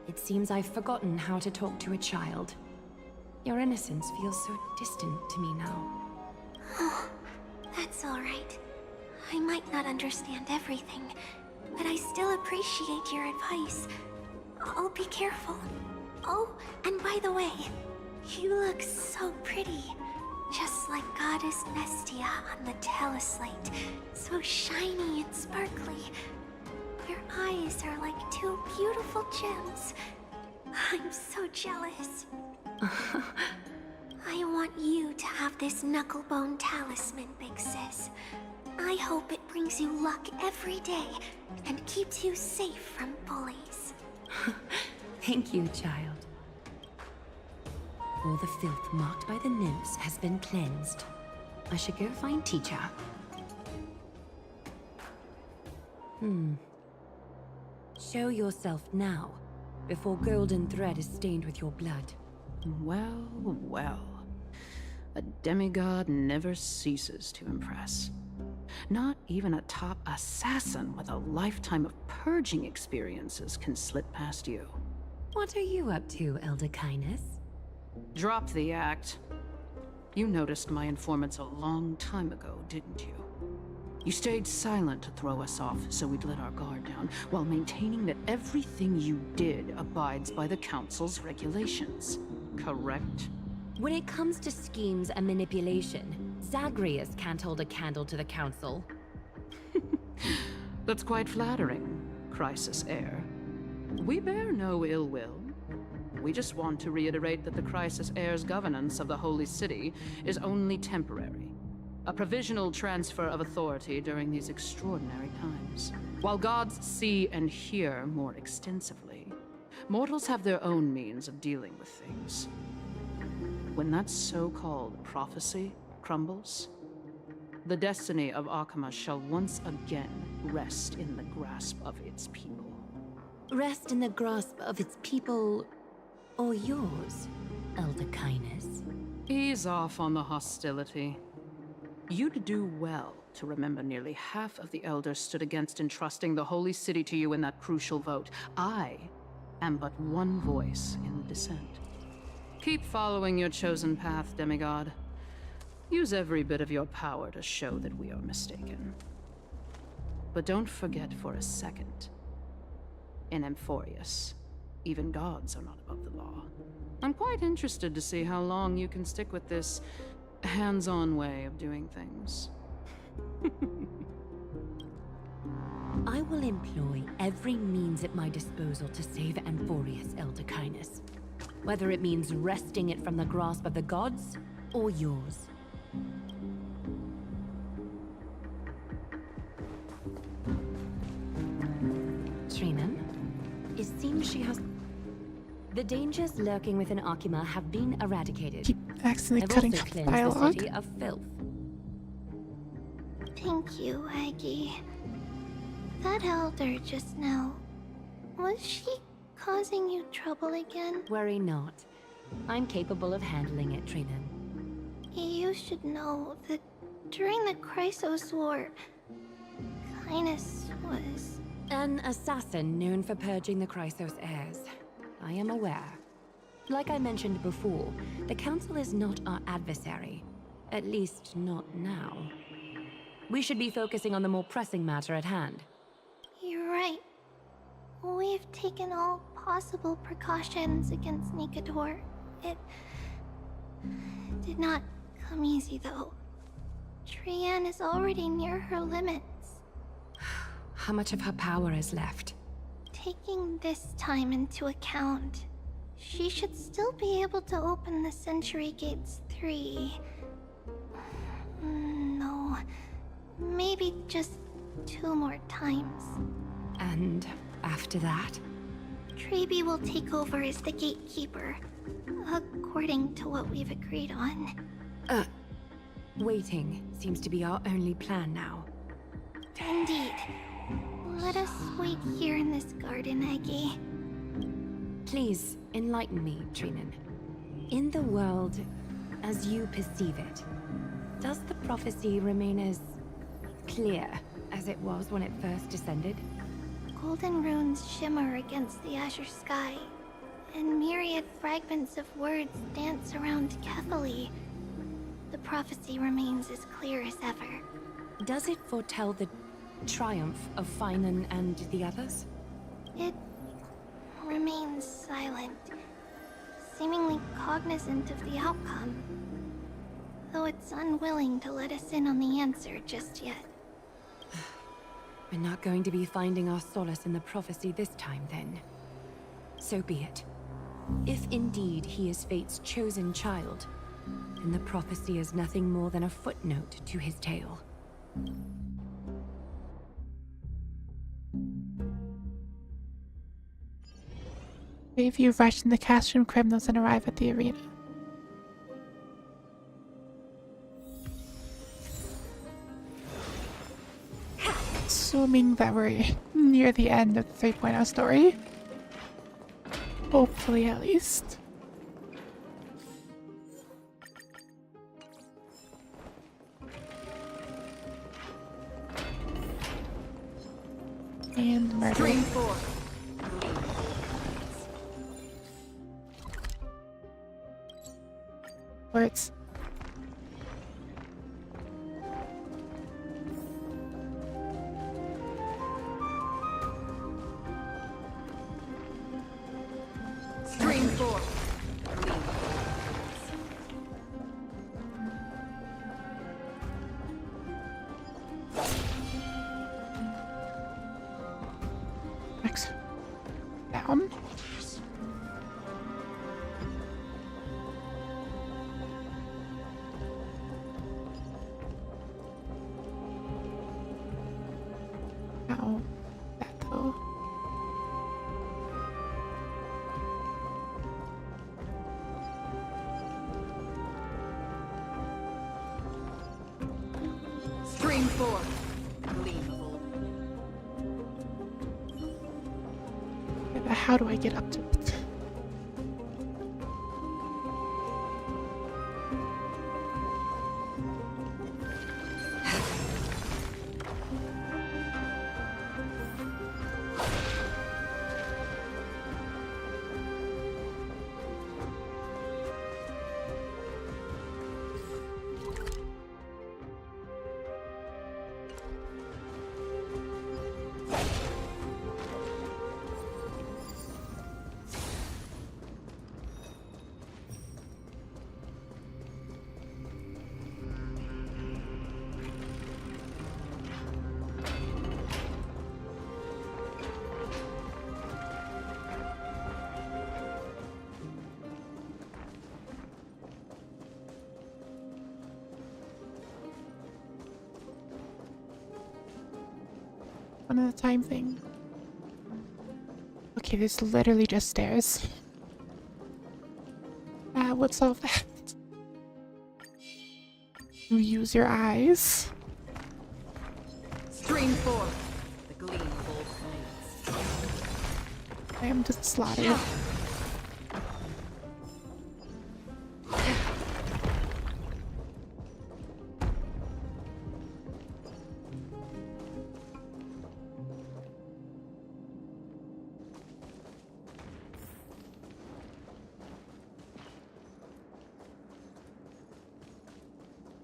It seems I've forgotten how to talk to a child. Your innocence feels so distant to me now. Oh, that's all right. I might not understand everything, but I still appreciate your advice. I'll be careful. Oh, and by the way, you look so pretty. Just like Goddess Nestia on the teleslate. So shiny and sparkly. Your eyes are like two beautiful gems. I'm so jealous. I want you to have this knucklebone talisman, Big Sis. I hope it brings you luck every day and keeps you safe from bullies. Thank you, child. All the filth marked by the nymphs has been cleansed. I should go find teacher. Show yourself now. before golden thread is stained with your blood. Well, well. A demigod never ceases to impress. Not even a top assassin with a lifetime of purging experiences can slip past you. What are you up to, Elder Kindness? Drop the act. You noticed my informants a long time ago, didn't you? You stayed silent to throw us off, so we'd let our guard down, while maintaining that everything you did abides by the Council's regulations. Correct? When it comes to schemes and manipulation, Zagreus can't hold a candle to the Council. That's quite flattering, Crisis Heir. We bear no ill will. We just want to reiterate that the Crisis Heir's governance of the Holy City is only temporary. A provisional transfer of authority during these extraordinary times. While gods see and hear more extensively, mortals have their own means of dealing with things. When that so-called prophecy crumbles, the destiny of Akama shall once again rest in the grasp of its people. Rest in the grasp of its people, or yours, Elder Kindness? Ease off on the hostility. You'd do well to remember nearly half of the elders stood against entrusting the Holy City to you in that crucial vote. I am but one voice in the dissent. Keep following your chosen path, demigod. Use every bit of your power to show that we are mistaken. But don't forget for a second, in Amphorius, even gods are not above the law. I'm quite interested to see how long you can stick with this hands-on way of doing things. I will employ every means at my disposal to save Amphorius, Elder Kindness. Whether it means wresting it from the grasp of the gods, or yours. Trinan, it seems she has... The dangers lurking within Akima have been eradicated. Keep accidentally I've cutting also off cleansed the dialogue. city of filth. Thank you, Aggie. That elder just now, was she causing you trouble again? Worry not. I'm capable of handling it, Trinan. You should know that during the Chrysos War, Kindness was... An assassin known for purging the Chrysos heirs. I am aware. Like I mentioned before, the Council is not our adversary. At least, not now. We should be focusing on the more pressing matter at hand. You're right. We've taken all possible precautions against Nikador. It did not come easy, though. Trian is already near her limits. How much of her power is left? Taking this time into account, she should still be able to open the Century Gates 3. No, maybe just 2 more times. And after that? Treeby will take over as the gatekeeper, according to what we've agreed on. Waiting seems to be our only plan now. Indeed. Let us wait here in this garden, Aggie. Please, enlighten me, Trinan. In the world, as you perceive it, does the prophecy remain as clear as it was when it first descended? Golden runes shimmer against the azure sky, and myriad fragments of words dance around Kethely. The prophecy remains as clear as ever. Does it foretell the triumph of Finan and the others? It remains silent, seemingly cognizant of the outcome, though it's unwilling to let us in on the answer just yet. We're not going to be finding our solace in the prophecy this time, then. So be it. If indeed he is Fate's chosen child, then the prophecy is nothing more than a footnote to his tale. Three of you rush in the castrum criminals and arrive at the arena. Assuming that we're near the end of the 3.0 story. Hopefully, at least. And murder. Stream 4. Words. Stream 4. X. Down. Ow. That though. Stream 4. Gleamable. Yeah, but how do I get up to it? One at a time thing. Okay, there's literally just stairs. What's all that? You use your eyes. Stream 4. The gleamable fades. I am just slaughtered.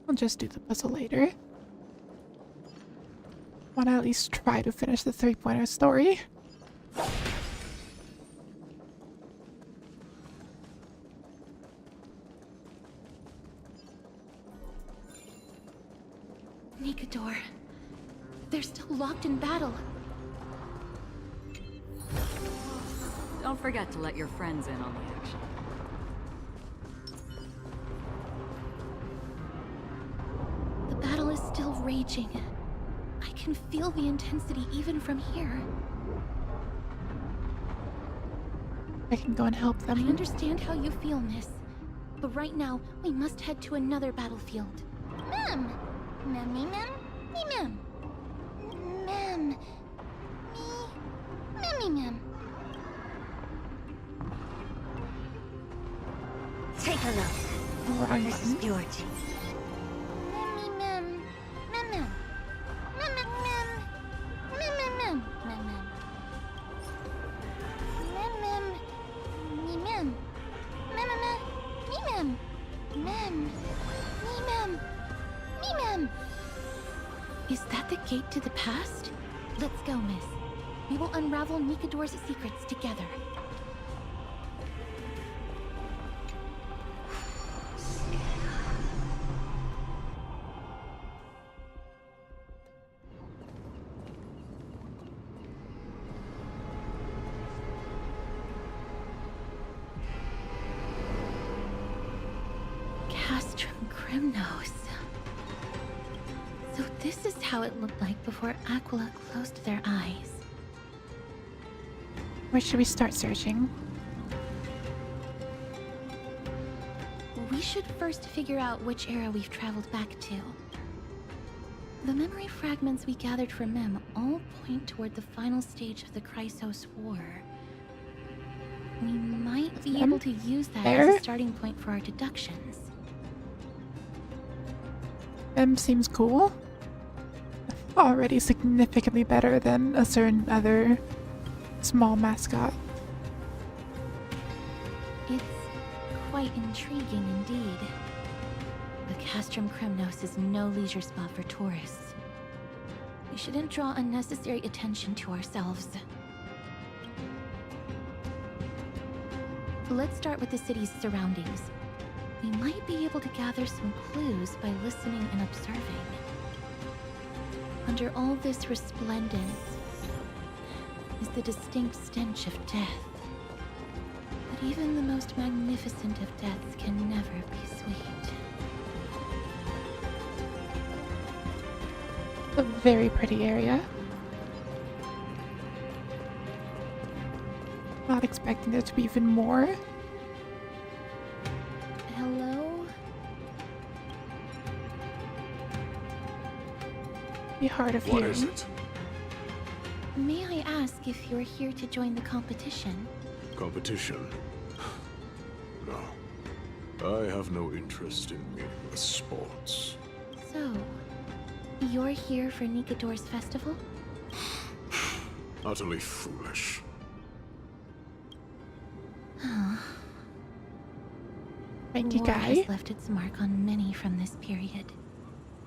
I'll just do the puzzle later. Wanna at least try to finish the 3-pointer story. Nikador. They're still locked in battle. Don't forget to let your friends in on the action. The battle is still raging. I can feel the intensity even from here. I can go and help I them. understand how you feel, miss. But right now, we must head to another battlefield. Ma'am! Mammy, ma'am? Me, ma'am. Ma'am. Me. Mammy, ma'am. Take a look. Wrong This button. is purity. Mammy, ma'am. Ma'am, ma'am. Ma'am, ma'am, ma'am. Ma'am, ma'am, ma'am. Ma'am, ma'am. Ma'am, ma'am. Me, ma'am. Ma'am, ma'am, ma'am. Me, ma'am. Ma'am. Me, ma'am. Me, ma'am. Is that the gate to the past? Let's go, miss. We will unravel Nikador's secrets together. Castrum Grimnos. So this is how it looked like before Aquila closed their eyes. Where should we start searching? We should first figure out which era we've traveled back to. The memory fragments we gathered from Mem all point toward the final stage of the Chrysos War. We might be Them? able to use that There? as a starting point for our deductions. M seems cool. Already significantly better than a certain other small mascot. It's quite intriguing indeed. The Castrum Kremnos is no leisure spot for tourists. We shouldn't draw unnecessary attention to ourselves. Let's start with the city's surroundings. We might be able to gather some clues by listening and observing. Under all this resplendence is the distinct stench of death. But even the most magnificent of deaths can never be sweet. A very pretty area. Not expecting there to be even more. Hello? Be hard of What hearing. is it? May I ask if you're here to join the competition? Competition? No. I have no interest in meaningless sports. So, you're here for Nikador's festival? Utterly foolish. Thank you, War guy. has left its mark on many from this period.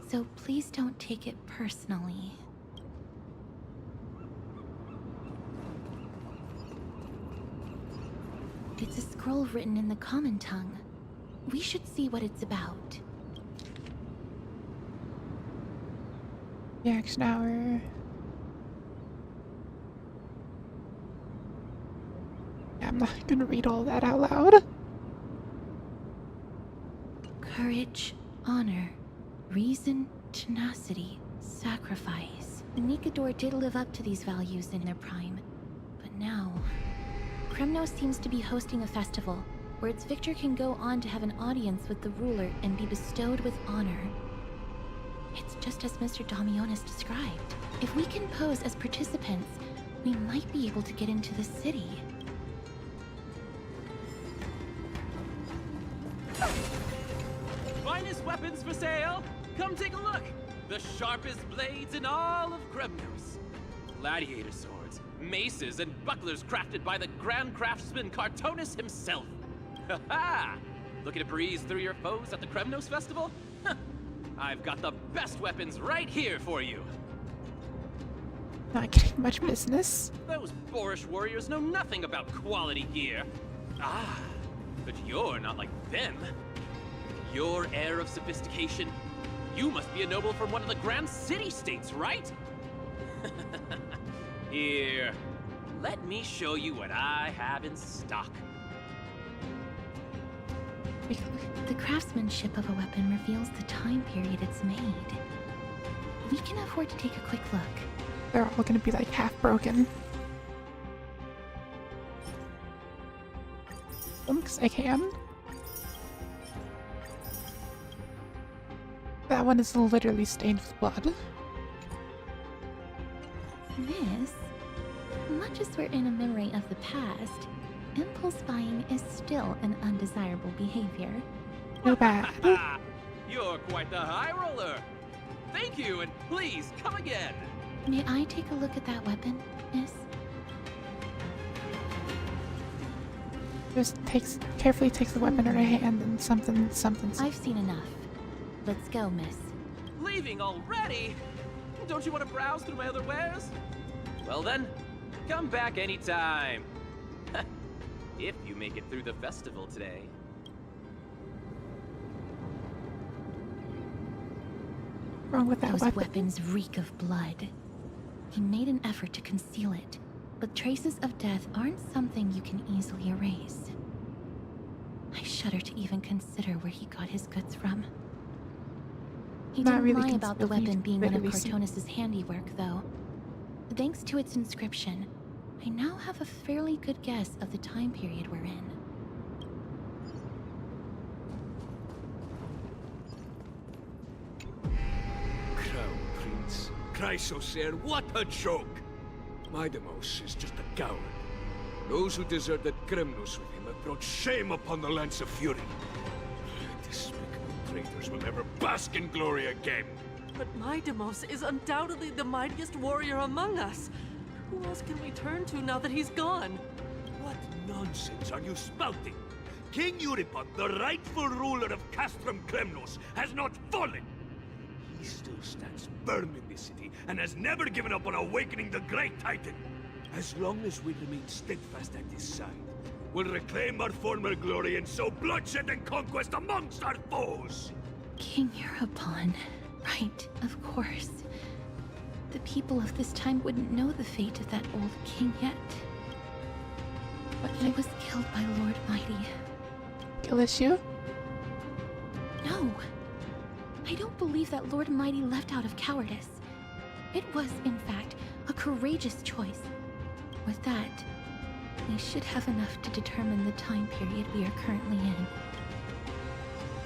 So please don't take it personally. It's a scroll written in the common tongue. We should see what it's about. The action hour. Yeah, I'm not gonna read all that out loud. Courage, honor, reason, tenacity, sacrifice. Nikador did live up to these values in their prime. But now, Kremnos seems to be hosting a festival where its victor can go on to have an audience with the ruler and be bestowed with honor. It's just as Mr. Damionis described. If we can pose as participants, we might be able to get into the city. Finest weapons for sale! Come take a look! The sharpest blades in all of Kremnos. Gladiator swords, maces, and bucklers crafted by the Grand Craftsman Cartonis himself. Ha ha! Looking to breeze through your foes at the Kremnos Festival? Huh. I've got the best weapons right here for you. Not getting much business. Those boorish warriors know nothing about quality gear. Ah, but you're not like them. Your air of sophistication. You must be a noble from one of the Grand City-States, right? Here, let me show you what I have in stock. The craftsmanship of a weapon reveals the time period it's made. We can afford to take a quick look. They're all gonna be like half broken. Because I can. That one is literally stained with blood. Miss, much as we're in a memory of the past, impulse buying is still an undesirable behavior. No bad. You're quite the high roller. Thank you, and please come again. May I take a look at that weapon, Miss? Just carefully takes the weapon in her hand and something. I've seen enough. Let's go, Miss. Leaving already? Don't you want to browse through my other wares? Well then, come back anytime. If you make it through the festival today. Wrong with that Those weapon. weapons reek of blood. He made an effort to conceal it, but traces of death aren't something you can easily erase. I shudder to even consider where he got his goods from. He Not didn't really lie about the concealed, weapon being one of literally seen. Cartonis' handiwork, though. Thanks to its inscription, I now have a fairly good guess of the time period we're in. Crown Prince. Chrysocer, what a joke! My Demos is just a coward. Those who deserted Kremnos with him have brought shame upon the lands of Fury. Despicable traitors will never bask in glory again. But Maidemos is undoubtedly the mightiest warrior among us. Who else can we turn to now that he's gone? What nonsense are you spouting? King Euripon, the rightful ruler of Castrum Kremnos, has not fallen. He still stands firm in this city and has never given up on awakening the Great Titan. As long as we remain steadfast at his side, we'll reclaim our former glory and sow bloodshed and conquest amongst our foes. King Euripon. Right, of course. The people of this time wouldn't know the fate of that old king yet. But he was killed by Lord Mighty. Kill issue? No. I don't believe that Lord Mighty left out of cowardice. It was, in fact, a courageous choice. With that, we should have enough to determine the time period we are currently in.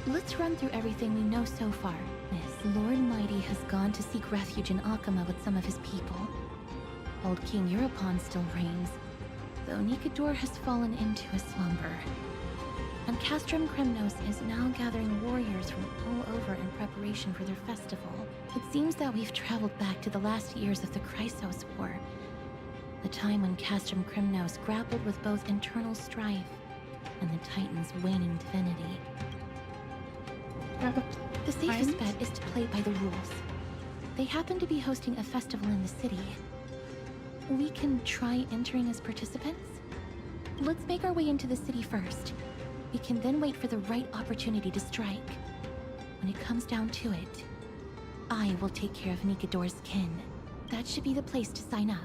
Let's run through everything we know so far, Miss. Lord Mighty has gone to seek refuge in Akama with some of his people. Old King Euripon still reigns, though Nikador has fallen into a slumber. And Castrum Kremnos is now gathering warriors from all over in preparation for their festival. It seems that we've traveled back to the last years of the Chrysos War, the time when Castrum Kremnos grappled with both internal strife and the Titan's waning divinity. The safest bet is to play by the rules. They happen to be hosting a festival in the city. We can try entering as participants? Let's make our way into the city first. We can then wait for the right opportunity to strike. When it comes down to it, I will take care of Nikador's kin. That should be the place to sign up.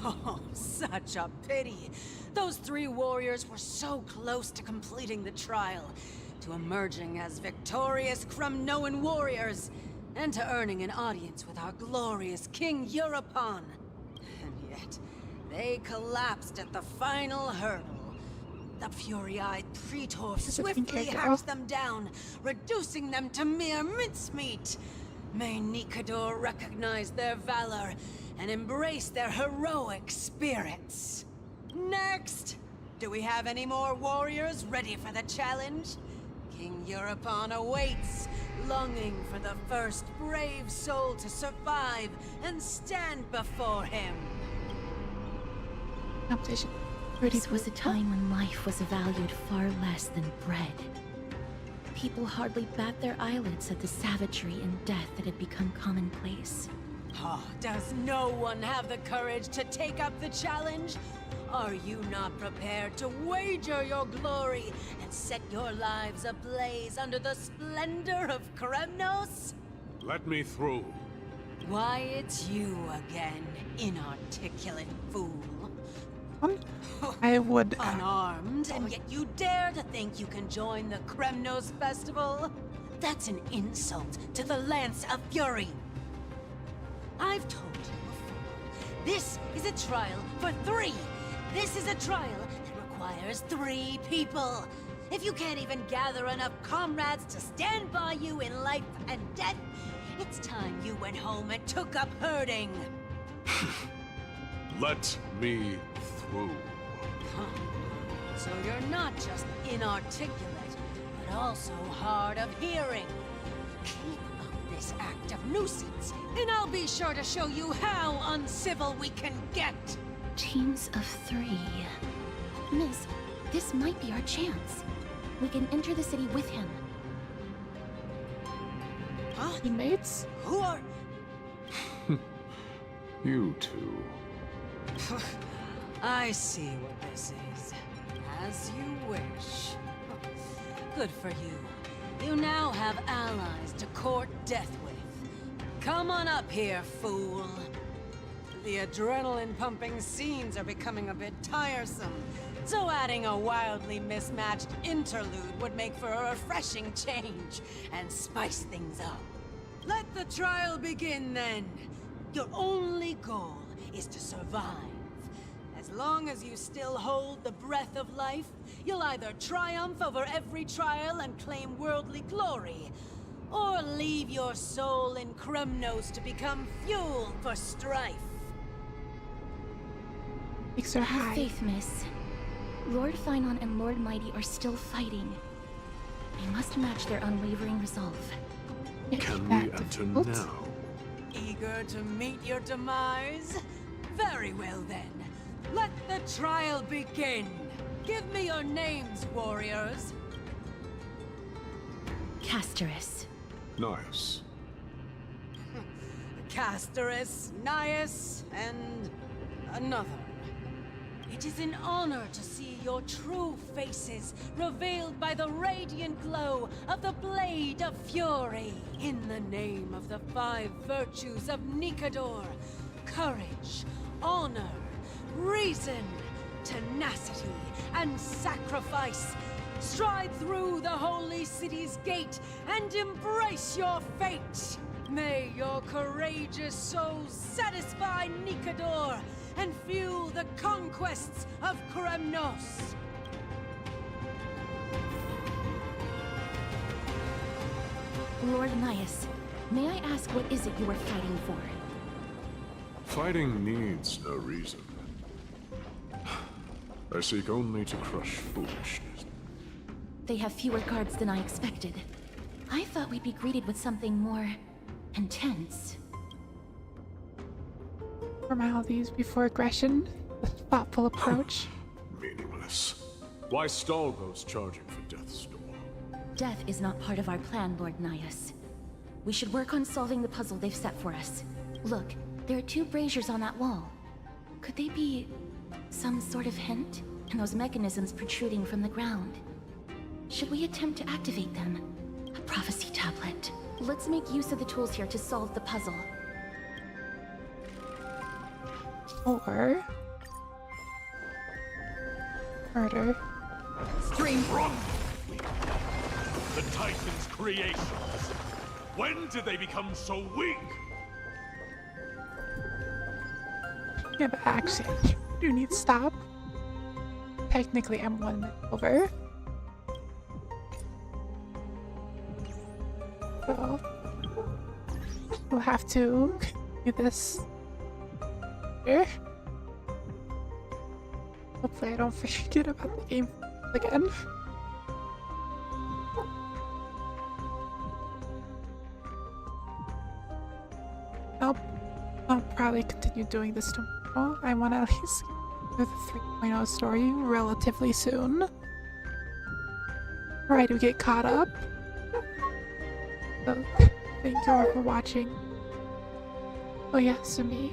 Oh, such a pity. Those three warriors were so close to completing the trial, to emerging as victorious Kremnoan warriors, and to earning an audience with our glorious King Euripon. And yet, they collapsed at the final hurdle. The fury-eyed Praetor swiftly hacked them down, reducing them to mere mincemeat. May Nikador recognize their valor and embrace their heroic spirits. Next! Do we have any more warriors ready for the challenge? King Euripon awaits, longing for the first brave soul to survive and stand before him. Competition. This was a time when life was valued far less than bread. People hardly bat their eyelids at the savagery and death that had become commonplace. Oh, does no one have the courage to take up the challenge? Are you not prepared to wager your glory and set your lives ablaze under the splendor of Kremnos? Let me through. Why, it's you again, inarticulate fool. I would... Unarmed, and yet you dare to think you can join the Kremnos festival? That's an insult to the Lance of Fury. I've told you before, this is a trial for 3. This is a trial that requires 3 people. If you can't even gather enough comrades to stand by you in life and death, it's time you went home and took up herding. Let me through. So you're not just inarticulate, but also hard of hearing. Keep up this act of nuisance, and I'll be sure to show you how uncivil we can get. Teams of 3. Miss, this might be our chance. We can enter the city with him. Huh? Teammates? Who are... You two. I see what this is. As you wish. Good for you. You now have allies to court death with. Come on up here, fool. The adrenaline-pumping scenes are becoming a bit tiresome, so adding a wildly mismatched interlude would make for a refreshing change and spice things up. Let the trial begin, then. Your only goal is to survive. As long as you still hold the breath of life, you'll either triumph over every trial and claim worldly glory, or leave your soul in Kremnos to become fuel for strife. Stakes are Have high. faith, miss. Lord Finon and Lord Mighty are still fighting. We must match their unwavering resolve. Can we enter now? Eager to meet your demise? Very well then. Let the trial begin. Give me your names, warriors. Casterus. Nice. Casterus, Nias, and another. It is an honor to see your true faces revealed by the radiant glow of the Blade of Fury. In the name of the 5 virtues of Nikador: courage, honor, reason, tenacity, and sacrifice. Stride through the holy city's gate and embrace your fate. May your courageous souls satisfy Nikador and fuel the conquests of Kremnos. Lord Nias, may I ask what is it you are fighting for? Fighting needs no reason. I seek only to crush foolishness. They have fewer guards than I expected. I thought we'd be greeted with something more intense. Formalities before aggression. A thoughtful approach. Meaningless. Why stall those charging for death's door? Death is not part of our plan, Lord Nias. We should work on solving the puzzle they've set for us. Look, there are 2 braziers on that wall. Could they be some sort of hint? And those mechanisms protruding from the ground. Should we attempt to activate them? A prophecy tablet. Let's make use of the tools here to solve the puzzle. Or murder. Stream run! The Titan's creations. When did they become so weak? Yeah, but actually, I do need to stop. Technically, I'm 1 minute over. So, we'll have to do this here. Hopefully I don't forget about the game again. I'll probably continue doing this tomorrow. I want to at least do the 3.0 story relatively soon. Try to get caught up. So, thank you all for watching. Oh yeah, Sumi.